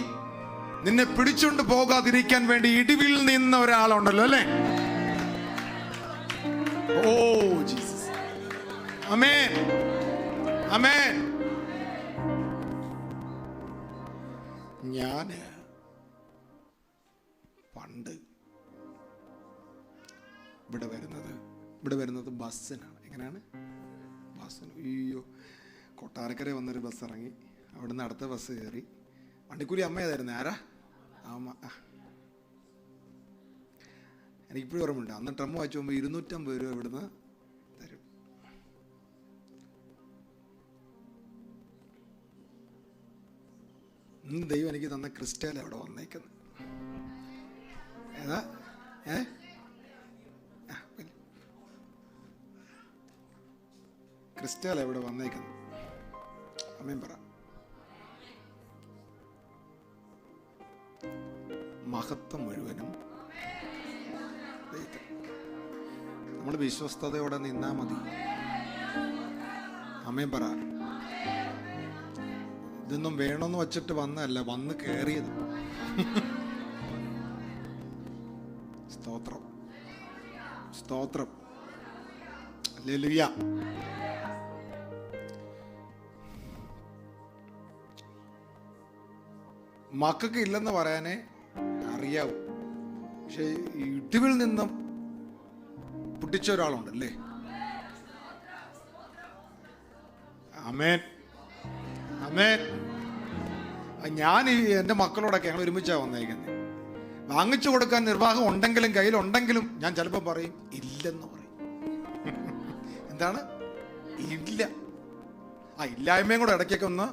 നിന്നെ പിടിച്ചുകൊണ്ട് പോകാതിരിക്കാൻ വേണ്ടി ഇടിവിൽ നിന്ന ഒരാളുണ്ടല്ലോ, അല്ലേ? ജീസസ്. ആമേൻ, ആമേൻ. ഞാന് പണ്ട് ഇവിടെ വരുന്നത് ബസ്സിനാണ്. എങ്ങനെയാണ്? ബസ്സിന്. അയ്യോ, കൊട്ടാരക്കര വന്നൊരു ബസ് ഇറങ്ങി, അവിടുന്ന് അടുത്ത ബസ് കയറി. വണ്ടിക്കൂലി അമ്മ ഏതായിരുന്നു? ആരാ? അമ്മ. എനിക്കിപ്പോഴും ഓർമ്മയുണ്ട്. അന്ന് ട്രംപ് വായിച്ചു പോകുമ്പോൾ 250 രൂപ ഇവിടുന്ന് തരും. ഇന്ന് ദൈവം എനിക്ക് തന്ന ക്രിസ്റ്റൽ അവിടെ വന്നേക്കുന്നത്. ഏതാ? ക്രിസ്റ്റൽ എവിടെ വന്നേക്കുന്നത്? അമ്മയും പറ. മഹത്വം മുഴുവനും നമ്മൾ വിശ്വസ്തയോടെ നിന്നാ മതി. അമ്മയും പറ. ഇതൊന്നും വേണമെന്ന് വച്ചിട്ട് വന്നല്ല, വന്ന് കയറിയത്. സ്തോത്രം, സ്തോത്രം, ഹല്ലേലൂയ. മക്കൾക്ക് ഇല്ലെന്ന് പറയാനേ അറിയാവൂ. പക്ഷെ ഇടിവിൽ നിന്നും പൊട്ടിച്ച ഒരാളുണ്ടല്ലേ. ആമേൻ, ആമേൻ. ഞാൻ എൻ്റെ മക്കളോടൊക്കെ ഞങ്ങൾ ഒരുമിച്ചാണ് വന്നേക്കുന്നത്. വാങ്ങിച്ചു കൊടുക്കാൻ നിർവാഹം ഉണ്ടെങ്കിലും കയ്യിലുണ്ടെങ്കിലും ഞാൻ ചിലപ്പോൾ പറയും ഇല്ലെന്ന് പറയും. എന്താണ്? ഇല്ല. ഇല്ലായ്മയും കൂടെ ഇടയ്ക്കൊക്കെ ഒന്ന്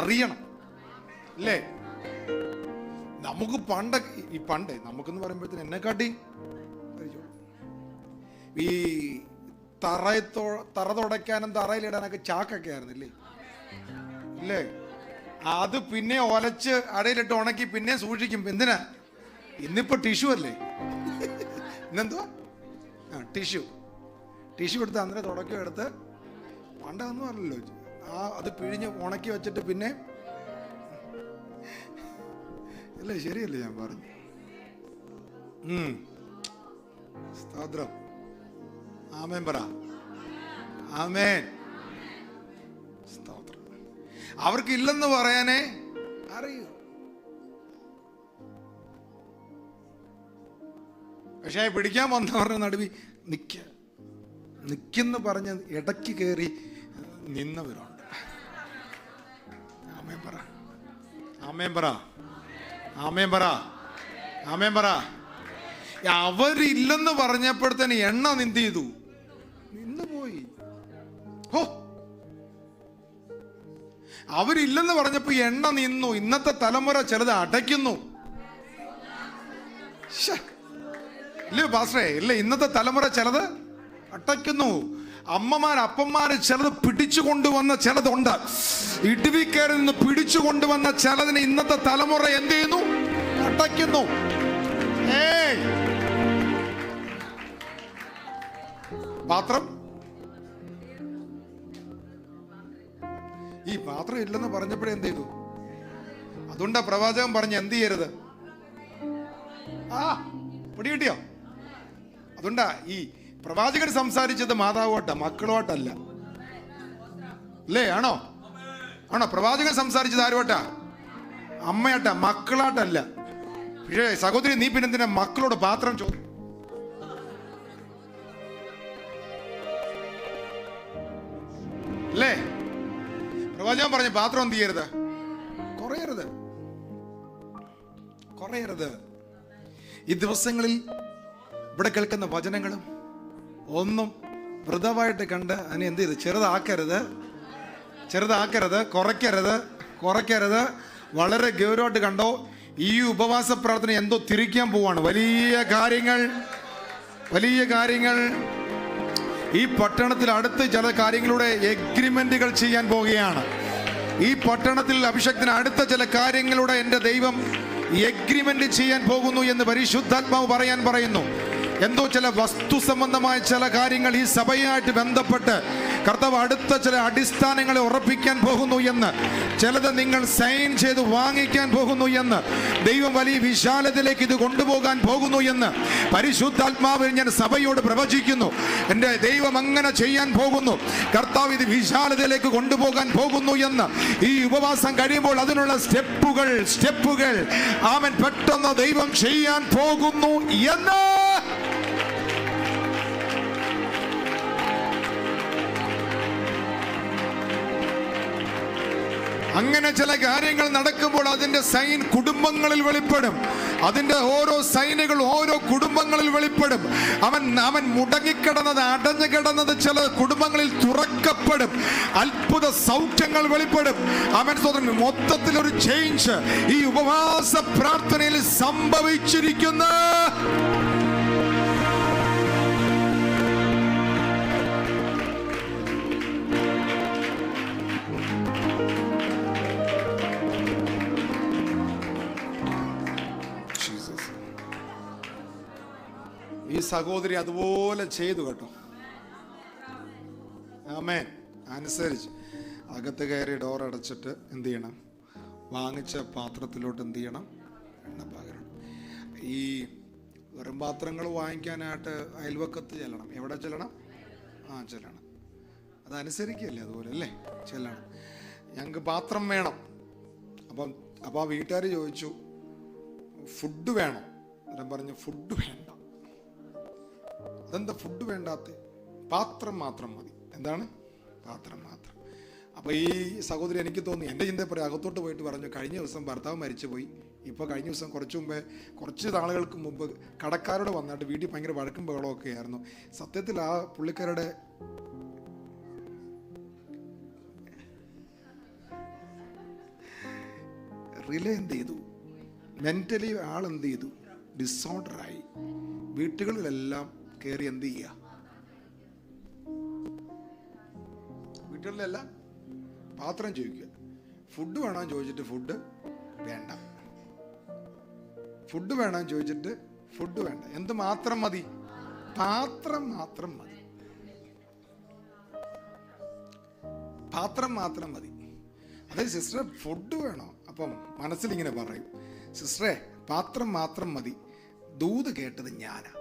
അറിയണം, അല്ലേ? നമുക്ക് പണ്ട് നമുക്കെന്ന് പറയുമ്പോഴത്തേന് എന്നെക്കാട്ടി ഈ തറ തുടയ്ക്കാനും തറയിലിടാനൊക്കെ ചാക്കൊക്കെ ആയിരുന്നില്ലേ, ഇല്ലേ? അത് പിന്നെ ഒലച്ച് അടയിലിട്ട് ഉണക്കി പിന്നെ സൂക്ഷിക്കും. എന്തിനാ? ഇന്നിപ്പോ ടിഷ്യൂ അല്ലേ? ഇന്നെന്തുവാ? ടിഷ്യൂ എടുത്ത് അന്നേരം തുടക്കം എടുത്ത്. പണ്ടൊന്നും അല്ലല്ലോ. അത് പിഴിഞ്ഞ് ഉണക്കി വെച്ചിട്ട് പിന്നെ, അല്ലേ? ശരിയല്ലേ ഞാൻ പറഞ്ഞു? സ്തോത്രം. ആമേൻ പറ. ആമേൻ, സ്തോത്രം. അവർക്കില്ലെന്ന് പറയാനേ അറിയൂ. പക്ഷെ പിടിക്കാൻ വന്നവരുടെ നടുവി നിക്കെന്ന് പറഞ്ഞ് ഇടയ്ക്ക് കയറി നിന്നവരുണ്ട്. ആമേൻ പറ. ആമേൻ പറ. ആമേൻ പറ. ആമേൻ പറ. അവരില്ലെന്ന് പറഞ്ഞപ്പോഴത്തേന് എണ്ണ എന്ത് ചെയ്തു? നിന്നുപോയി. അവരില്ലെന്ന് പറഞ്ഞപ്പോ എണ്ണ നിന്നു. ഇന്നത്തെ തലമുറ ചിലത് അടയ്ക്കുന്നു. ഇല്ലേ പാസ്റ്ററേ? ഇല്ലേ, ഇന്നത്തെ തലമുറ ചിലത് അടയ്ക്കുന്നു. അപ്പന്മാര് ചിലത് പിടിച്ചു കൊണ്ടുവന്ന ചിലതുണ്ട്. ഇടിവിക്കയറിൽ നിന്ന് പിടിച്ചു കൊണ്ടുവന്ന ചിലതിനെ ഇന്നത്തെ തലമുറ എന്ത് ചെയ്യുന്നു? അടയ്ക്കുന്നു. പാത്രം, ഈ പാത്രം ഇല്ലെന്ന് പറഞ്ഞപ്പോഴേ എന്ത് ചെയ്തു? അതുകൊണ്ടാ പ്രവാചകൻ പറഞ്ഞ് എന്ത് ചെയ്യരുത്? പിടികിട്ടിയോ? അതുകൊണ്ടാ ഈ പ്രവാചകൻ സംസാരിച്ചത് മാതാവോട്ടാ, മക്കളോട്ടല്ല, അല്ലേ? ആണോ? പ്രവാചകൻ സംസാരിച്ചത് ആരോട്ടാ? അമ്മയാട്ടാ, മക്കളാട്ടല്ല. പക്ഷേ സഹോദരി, നീ പിന്നെന്തിനാ മക്കളോട് പാത്രം ഞാൻ പറഞ്ഞു പാത്രം എന്ത് ചെയ്യരുത്, കുറയരുത്. ഈ ദിവസങ്ങളിൽ ഇവിടെ കേൾക്കുന്ന വചനങ്ങളും ഒന്നും വൃതമായിട്ട് കണ്ട് അതിനെ എന്ത് ചെയ്ത് ചെറുതാക്കരുത്, കുറയ്ക്കരുത്. വളരെ ഗൗരവമായിട്ട് കണ്ടോ. ഈ ഉപവാസ പ്രാർത്ഥന എന്തോ തിരിക്കാൻ പോവാണ്. വലിയ കാര്യങ്ങൾ ഈ പട്ടണത്തിൽ അടുത്ത് ചില കാര്യങ്ങളുടെ എഗ്രിമെന്റുകൾ ചെയ്യാൻ പോവുകയാണ്. ഈ പട്ടണത്തിൽ അഭിഷേകത്തിന് അടുത്ത ചില കാര്യങ്ങളുടെ എൻ്റെ ദൈവം എഗ്രിമെന്റ് ചെയ്യാൻ പോകുന്നു എന്ന് പരിശുദ്ധാത്മാവ് പറയുന്നു. എന്തോ ചില വസ്തു സംബന്ധമായ ചില കാര്യങ്ങൾ ഈ സഭയായിട്ട് ബന്ധപ്പെട്ട് കർത്താവ് അടുത്ത ചില അടിസ്ഥാനങ്ങളെ ഉറപ്പിക്കാൻ പോകുന്നു എന്ന്, ചിലത് നിങ്ങൾ സൈൻ ചെയ്ത് വാങ്ങിക്കാൻ പോകുന്നു എന്ന്, ദൈവം വലിയ വിശാലതയിലേക്ക് ഇത് കൊണ്ടുപോകാൻ പോകുന്നു എന്ന് പരിശുദ്ധാത്മാവിൽ ഞാൻ സഭയോട് പ്രവചിക്കുന്നു. എൻ്റെ ദൈവം അങ്ങനെ ചെയ്യാൻ പോകുന്നു. കർത്താവ് ഇത് വിശാലതയിലേക്ക് കൊണ്ടുപോകാൻ പോകുന്നു എന്ന് ഈ ഉപവാസം കഴിയുമ്പോൾ അതിനുള്ള സ്റ്റെപ്പുകൾ ആമേൻ പെട്ടെന്ന് ദൈവം ചെയ്യാൻ പോകുന്നു എന്ന് അങ്ങനെ ചില കാര്യങ്ങൾ നടക്കുമ്പോൾ അതിന്റെ സൈൻ കുടുംബങ്ങളിൽ വെളിപ്പെടും. അതിന്റെ ഓരോ സൈനുകൾ ഓരോ കുടുംബങ്ങളിൽ വെളിപ്പെടും. അവൻ മുടങ്ങിക്കിടന്നത്, അടഞ്ഞു കിടന്നത് ചില കുടുംബങ്ങളിൽ തുറക്കപ്പെടും. അത്ഭുത സൗഖ്യങ്ങൾ വെളിപ്പെടും. അവൻ മൊത്തത്തിൽ ഒരു ചേഞ്ച് ഈ ഉപവാസ പ്രാർത്ഥനയിൽ സംഭവിച്ചിരിക്കുന്ന ഈ സഹോദരി അതുപോലെ ചെയ്തു കേട്ടോ. ആമേൻ. അനുസരിച്ച് അകത്ത് കയറി ഡോർ അടച്ചിട്ട് എന്ത് ചെയ്യണം, വാങ്ങിച്ച പാത്രത്തിലോട്ട് എന്ത് ചെയ്യണം, എണ്ണ പകരണം. ഈ വെറും പാത്രങ്ങൾ വാങ്ങിക്കാനായിട്ട് അയൽവക്കത്ത് ചെല്ലണം. എവിടെ ചെല്ലണം? ചെല്ലണം. അതനുസരിക്കല്ലേ അതുപോലെ അല്ലേ, ചെല്ലണം. ഞങ്ങൾക്ക് പാത്രം വേണം. അപ്പോൾ ആ വീട്ടുകാർ ചോദിച്ചു ഫുഡ് വേണം. ഞാൻ പറഞ്ഞു ഫുഡ് വേണ്ട. അതെന്താ ഫുഡ് വേണ്ടാത്ത? പാത്രം മാത്രം മതി. എന്താണ്? പാത്രം മാത്രം. അപ്പോൾ ഈ സഹോദരി എനിക്ക് തോന്നി, എൻ്റെ ചിന്തയെ പറയാം, അകത്തോട്ട് പോയിട്ട് പറഞ്ഞു, കഴിഞ്ഞ ദിവസം ഭർത്താവ് മരിച്ചു പോയി. ഇപ്പോൾ കഴിഞ്ഞ ദിവസം കുറച്ച് നാളുകൾക്ക് മുമ്പ് കടക്കാരോട് വന്നിട്ട് വീട്ടിൽ ഭയങ്കര വഴക്കും ബഹളമൊക്കെ ആയിരുന്നു. സത്യത്തിൽ ആ പുള്ളിക്കാരുടെ റിലേ എന്ത് ചെയ്തു, മെൻ്റലി ആളെന്ത് ചെയ്തു, ഡിസോർഡറായി. വീട്ടുകളിലെല്ലാം കയറി എന്ത് ചെയ്യുക, വീട്ടുകളിലെല്ലാം പാത്രം ചോദിക്കുക. ഫുഡ് വേണമെന്ന് ചോദിച്ചിട്ട് ഫുഡ് വേണ്ട, ഫുഡ് വേണമെന്ന് ചോദിച്ചിട്ട് ഫുഡ് വേണ്ട. എന്ത് മാത്രം മതി? പാത്രം മാത്രം മതി. പാത്രം മാത്രം മതി. അതായത് സിസ്റ്ററെ ഫുഡ് വേണോ? അപ്പം മനസ്സിലിങ്ങനെ പറയും, സിസ്റ്ററെ പാത്രം മാത്രം മതി, ദൂത് കേട്ടത് ഞാനാ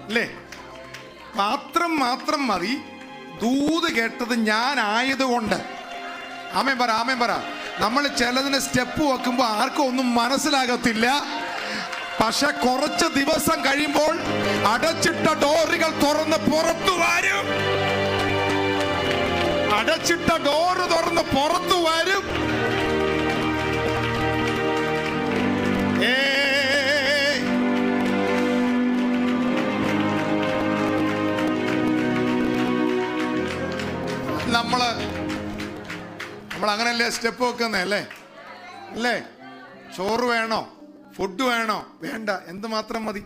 അല്ലേ? പാത്രം മാത്രം മതി, ദൂത് കേട്ടത് ഞാനായതുകൊണ്ട്. ആമേൻ പറ. നമ്മൾ ചിലതിന് സ്റ്റെപ്പ് വെക്കുമ്പോൾ ആർക്കും ഒന്നും മനസ്സിലാകത്തില്ല. പക്ഷെ കുറച്ച് ദിവസം കഴിയുമ്പോൾ അടച്ചിട്ട ഡോറുകൾ തുറന്ന് പുറത്തു വരും. അടച്ചിട്ട ഡോറ് തുറന്ന് പുറത്തു വരും. നമ്മൾ അങ്ങനെയല്ലേ സ്റ്റെപ്പ് വെക്കുന്നല്ലേ? അല്ലേ? ചോറ് വേണോ? ഫുഡ് വേണോ? വേണ്ട. എന്ത് മാത്രം മതി?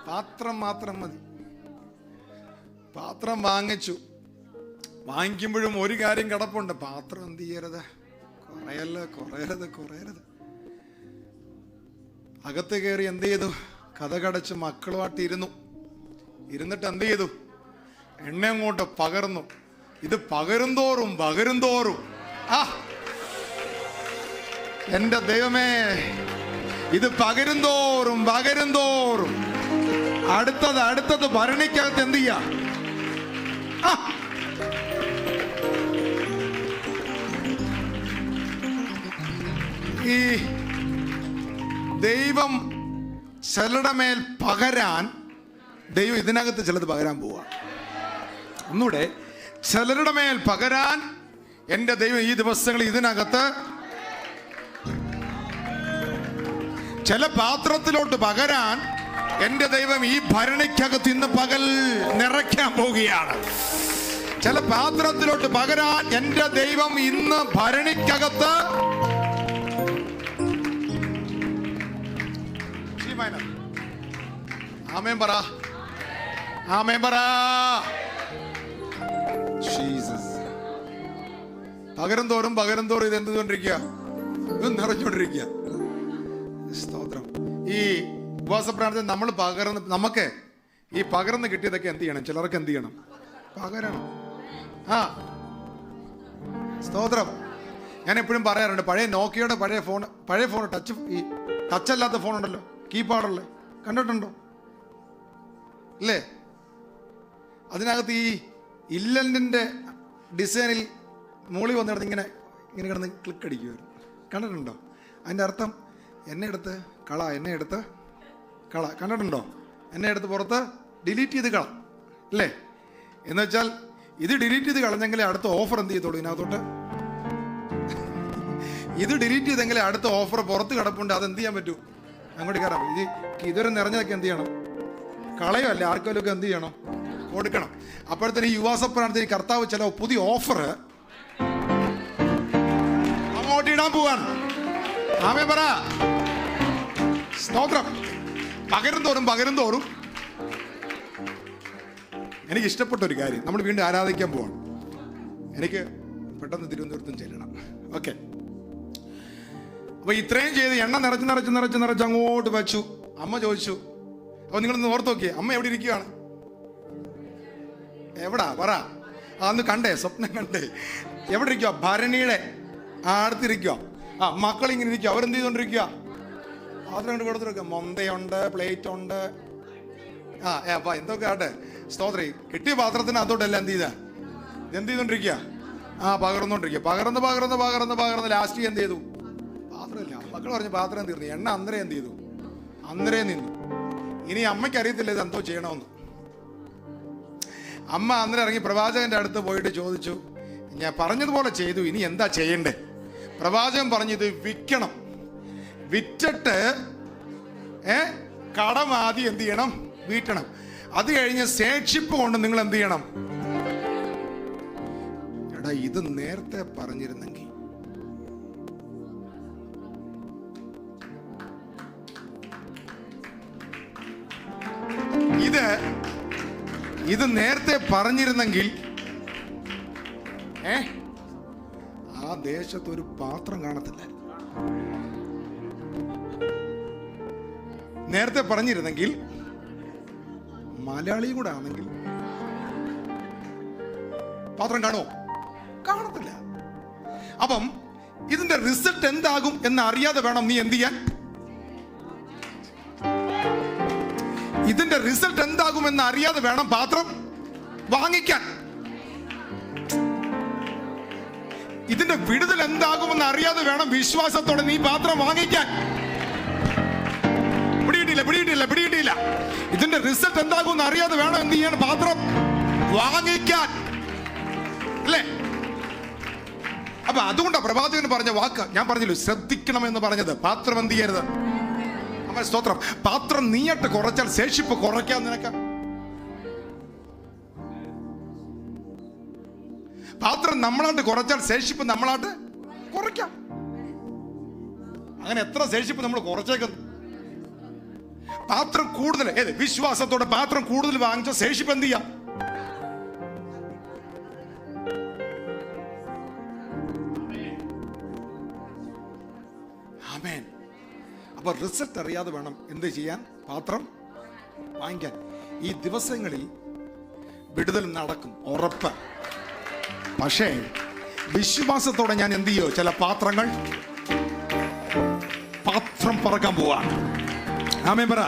പാത്രം മാത്രം മതി. പാത്രം വാങ്ങിക്കുമ്പോഴും ഒരു കാര്യം കിടപ്പുണ്ട്, പാത്രം എന്ത് ചെയ്യരുത്, കുറയരുത്. അകത്ത് കയറി എന്ത് ചെയ്തു, കഥകടച്ച് മക്കളുമായിട്ട് ഇരുന്നിട്ട് എന്ത് ചെയ്തു, എണ്ണ അങ്ങോട്ട് പകർന്നു. ഇത് പകരും തോറും എന്റെ ദൈവമേ, ഇത് പകരും തോറും അടുത്തത് ഭരണിക്കകത്ത് എന്ത് ചെയ്യാ, ഈ ദൈവം ചിലരുടെ മേൽ പകരാൻ, ദൈവം ഇതിനകത്ത് ചിലത് പകരാൻ പോവാ. ഒന്നുകൂടെ, ചിലരുടെ മേൽ പകരാൻ എൻ്റെ ദൈവം ഈ ദിവസങ്ങളിൽ ഇതിനകത്ത് ചില പാത്രത്തിലോട്ട് പകരാൻ എൻ്റെ ദൈവം ഈ ഭരണിക്കകത്ത് ഇന്ന് പകൽ നിറയ്ക്കാൻ പോവുകയാണ്. ചില പാത്രത്തിലോട്ട് പകരാൻ എൻ്റെ ദൈവം ഇന്ന് ഭരണിക്കകത്ത് ആമേൻ പറ, ആമേൻ പറ. പകരം തോറും ഇത് എന്തുകൊണ്ടിരിക്കുക? ഇത് നിറഞ്ഞുകൊണ്ടിരിക്കുക. സ്തോത്രം. ഈ ഉപവാസ പ്രാർത്ഥന നമ്മൾ നമുക്ക് ഈ പകർന്ന് കിട്ടിയതൊക്കെ എന്ത് ചെയ്യണം? ചിലർക്ക് എന്ത് ചെയ്യണം? പകരണം. സ്തോത്രം. ഞാൻ എപ്പോഴും പറയാറുണ്ട്, പഴയ നോക്കിയുടെ പഴയ ഫോൺ ടച്ച് അല്ലാത്ത ഫോൺ ഉണ്ടല്ലോ, കീപാഡുള്ള, കണ്ടിട്ടുണ്ടോ? അല്ലേ? അതിനകത്ത് ഈ ഇല്ലൻഡിൻ്റെ ഡിസൈനിൽ മുകളിൽ വന്നിടത്ത് ഇങ്ങനെ കിടന്ന് ക്ലിക്ക് അടിക്കുമായിരുന്നു. കണ്ടിട്ടുണ്ടോ? അതിൻ്റെ അർത്ഥം എന്നെ എടുത്ത് കള, എന്നെ എടുത്ത് കള. കണ്ടിട്ടുണ്ടോ? എന്നെ എടുത്ത് പുറത്ത് ഡിലീറ്റ് ചെയ്ത് കള, അല്ലേ? എന്ന് വെച്ചാൽ ഇത് ഡിലീറ്റ് ചെയ്ത് കളഞ്ഞെങ്കിലേ അടുത്ത ഓഫർ എന്ത് ചെയ്തോളൂ ഇതിനകത്തോട്ട്. ഇത് ഡിലീറ്റ് ചെയ്തെങ്കിലേ അടുത്ത ഓഫർ പുറത്ത് കിടപ്പുണ്ട്, അതെന്ത് ചെയ്യാൻ പറ്റൂ? അങ്ങോട്ട് കയറാം. ഇതൊരു നിറഞ്ഞതൊക്കെ എന്ത് ചെയ്യണം? കളയോ അല്ലേ? ആർക്കെങ്കിലുമൊക്കെ എന്ത് ചെയ്യണം? കൊടുക്കണം. അപ്പോഴത്തേന് ഈ യുവാസ പ്രാർത്ഥനയിൽ കർത്താവ് ചില പുതിയ ഓഫർ അങ്ങോട്ട് ഇടാൻ പോവാണ്. ആമേൻ പറ. സ്തോത്രം. പകരും തോറും എനിക്ക് ഇഷ്ടപ്പെട്ട ഒരു കാര്യം, നമ്മൾ വീണ്ടും ആരാധിക്കാൻ പോവാണ്. എനിക്ക് പെട്ടെന്ന് തിരുവനന്തപുരത്തും ചെല്ലണം. ഓക്കെ. അപ്പൊ ഇത്രയും ചെയ്ത് എണ്ണ നിറച്ച് അങ്ങോട്ട് വെച്ചു. അമ്മ ചോദിച്ചു, അപ്പൊ നിങ്ങളൊന്ന് ഓർത്ത് നോക്കിയേ, അമ്മ എവിടെ ഇരിക്കുകയാണ്? എവിടാ പറ? അന്ന് കണ്ടേ, സ്വപ്നം കണ്ടേ? എവിടെ ഇരിക്കുക? ഭരണിയുടെ അടുത്തിരിക്കുക. മക്കൾ ഇങ്ങനെ ഇരിക്കുക. അവരെന്ത് ചെയ്തോണ്ടിരിക്കുക? പാത്രം കൊണ്ട് കൊടുത്തിരിക്കുക. മൊന്തയുണ്ട്, പ്ലേറ്റ് ഉണ്ട്, അപ്പൊ എന്തൊക്കെ ആട്ടെ. സ്തോത്രം. കിട്ടിയ പാത്രത്തിന് അതോട്ടെല്ലാം എന്ത് ചെയ്തോണ്ടിരിക്കുക? പകർന്നോണ്ടിരിക്കുക. പകർന്ന് ലാസ്റ്റ് എന്ത് ചെയ്തു? പാത്രമില്ല. മക്കൾ പറഞ്ഞു പാത്രം തീർന്നു. എണ്ണ അന്നേരം എന്ത് ചെയ്തു? അന്നേരം നിന്നു. ഇനി അമ്മയ്ക്ക് അറിയത്തില്ല ഇത് എന്തോ ചെയ്യണമെന്ന്. അമ്മ അന്നേരം ഇറങ്ങി പ്രവാചകന്റെ അടുത്ത് പോയിട്ട് ചോദിച്ചു, ഞാൻ പറഞ്ഞതുപോലെ ചെയ്തു, ഇനി എന്താ ചെയ്യണ്ടേ? പ്രവാചകൻ പറഞ്ഞു, ഇത് വിൽക്കണം. വിറ്റിട്ട് കടം ആദ്യം എന്ത് ചെയ്യണം? വീട്ടണം. അത് കഴിഞ്ഞ് ശേഷിപ്പ് കൊണ്ട് നിങ്ങൾ എന്ത് ചെയ്യണം? എടാ, ഇത് നേരത്തെ പറഞ്ഞിരുന്നെങ്കിൽ ഇത് നേരത്തെ പറഞ്ഞിരുന്നെങ്കിൽ ആ ദേശത്ത് ഒരു പാത്രം കാണത്തില്ല. നേരത്തെ പറഞ്ഞിരുന്നെങ്കിൽ മലയാളിയും കൂടെ ആണെങ്കിൽ പാത്രം കാണുമോ? കാണത്തില്ല. അപ്പം ഇതിന്റെ റിസൾട്ട് എന്താകും എന്ന് അറിയാതെ വേണം നീ എന്ത് ചെയ്യാൻ. ഇതിന്റെ റിസൾട്ട് എന്താകുമെന്ന് അറിയാതെ വേണം പാത്രം വാങ്ങിക്കാൻ. ഇതിന്റെ വിടുതൽ എന്താകുമെന്ന് അറിയാതെ വേണം വിശ്വാസത്തോടെ നീ പാത്രം വാങ്ങിക്കാൻ. പിടിയിട്ടില്ല. ഇതിന്റെ റിസൾട്ട് എന്താകുമെന്ന് അറിയാതെ വേണം എന്ത് ചെയ്യാൻ? പാത്രം വാങ്ങിക്കാൻ, അല്ലേ? അപ്പൊ അതുകൊണ്ടാ പ്രവാചകൻ പറഞ്ഞ വാക്ക് ഞാൻ പറഞ്ഞല്ലോ, ശ്രദ്ധിക്കണമെന്ന് പറഞ്ഞത്. പാത്രം എന്ത് ചെയ്യരുത്? സ്തോത്രം. പാത്രം നീയായിട്ട് കുറച്ചാൽ ശേഷിപ്പ് കുറയ്ക്കാം നിനക്ക്. പാത്രം നമ്മളായിട്ട് കുറച്ചാൽ ശേഷിപ്പ് നമ്മളായിട്ട് കുറയ്ക്കാം. അങ്ങനെ എത്ര ശേഷിപ്പ് നമ്മൾ കുറച്ചേക്കുന്നു? പാത്രം കൂടുതൽ വിശ്വാസത്തോടെ പാത്രം കൂടുതൽ വാങ്ങിച്ച ശേഷിപ്പ് എന്ത് ചെയ്യാം? ആമേൻ. അപ്പൊ റിസൾട്ട് അറിയാതെ വേണം എന്ത് ചെയ്യാൻ? പാത്രം വാങ്ങിക്കാൻ. ഈ ദിവസങ്ങളിൽ വിടുതൽ നടക്കും, ഉറപ്പ്. പക്ഷേ വിശ്വാസത്തോടെ ഞാൻ എന്ത് ചെയ്യോ? ചില പാത്രം പറക്കാൻ പോവാണ്. ആമേൻ പറ.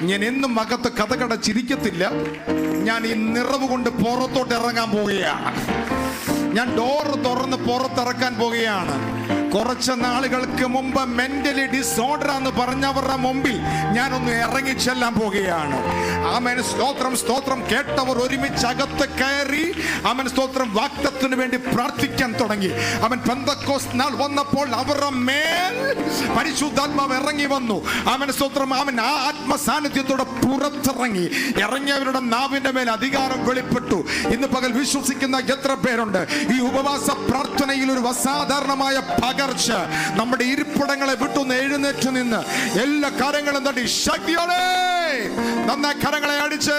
ഞാൻ എന്നും അകത്ത് കഥകടച്ചിരിക്കത്തില്ല. ഞാൻ ഈ നിറവ് കൊണ്ട് പുറത്തോട്ട് ഇറങ്ങാൻ പോവുകയാണ്. ഞാൻ ഡോറ് തുറന്ന് പുറത്തിറക്കാൻ പോവുകയാണ്. കുറച്ച് നാളുകൾക്ക് മുമ്പ് മെന്റലി ഡിസോർഡർ എന്ന് പറഞ്ഞവരുടെ മുമ്പിൽ ഞാനൊന്ന് ഇറങ്ങിച്ചെല്ലാൻ പോകുകയാണ്. ആമേൻ, സ്തോത്രം സ്തോത്രം. കേട്ടവർ ഒരുമിച്ച് അകത്ത് കയറി ആമേൻ സ്തോത്രം വാഗ്ദത്തത്തിന് വേണ്ടി പ്രാർത്ഥിക്കാൻ തുടങ്ങി. അവൻ പെന്തക്കോസ്ത് നാൾ വന്നപ്പോൾ അവരുടെ മേൽ പരിശുദ്ധാത്മാവ് ഇറങ്ങി വന്നു. ആമേൻ സ്തോത്രം. അവൻ ആ ആത്മസാന്നിധ്യത്തോടെ പുറത്തിറങ്ങി. ഇറങ്ങിയവരുടെ നാവിന്റെ മേൽ അധികാരം വെളിപ്പെട്ടു. ഇന്ന് പകൽ വിശ്വസിക്കുന്ന എത്ര പേരുണ്ട്? ഈ ഉപവാസ പ്രാർത്ഥനയിൽ ഒരു അസാധാരണമായ പകർച്ച നമ്മുടെ ഇരിപ്പിടങ്ങളെ വിട്ടൊന്ന് എഴുന്നേറ്റ് നിന്ന് എല്ലാ കാര്യങ്ങളും തട്ടി ശക്തിയോടെ നന്നായി കരങ്ങളെ അടിച്ച്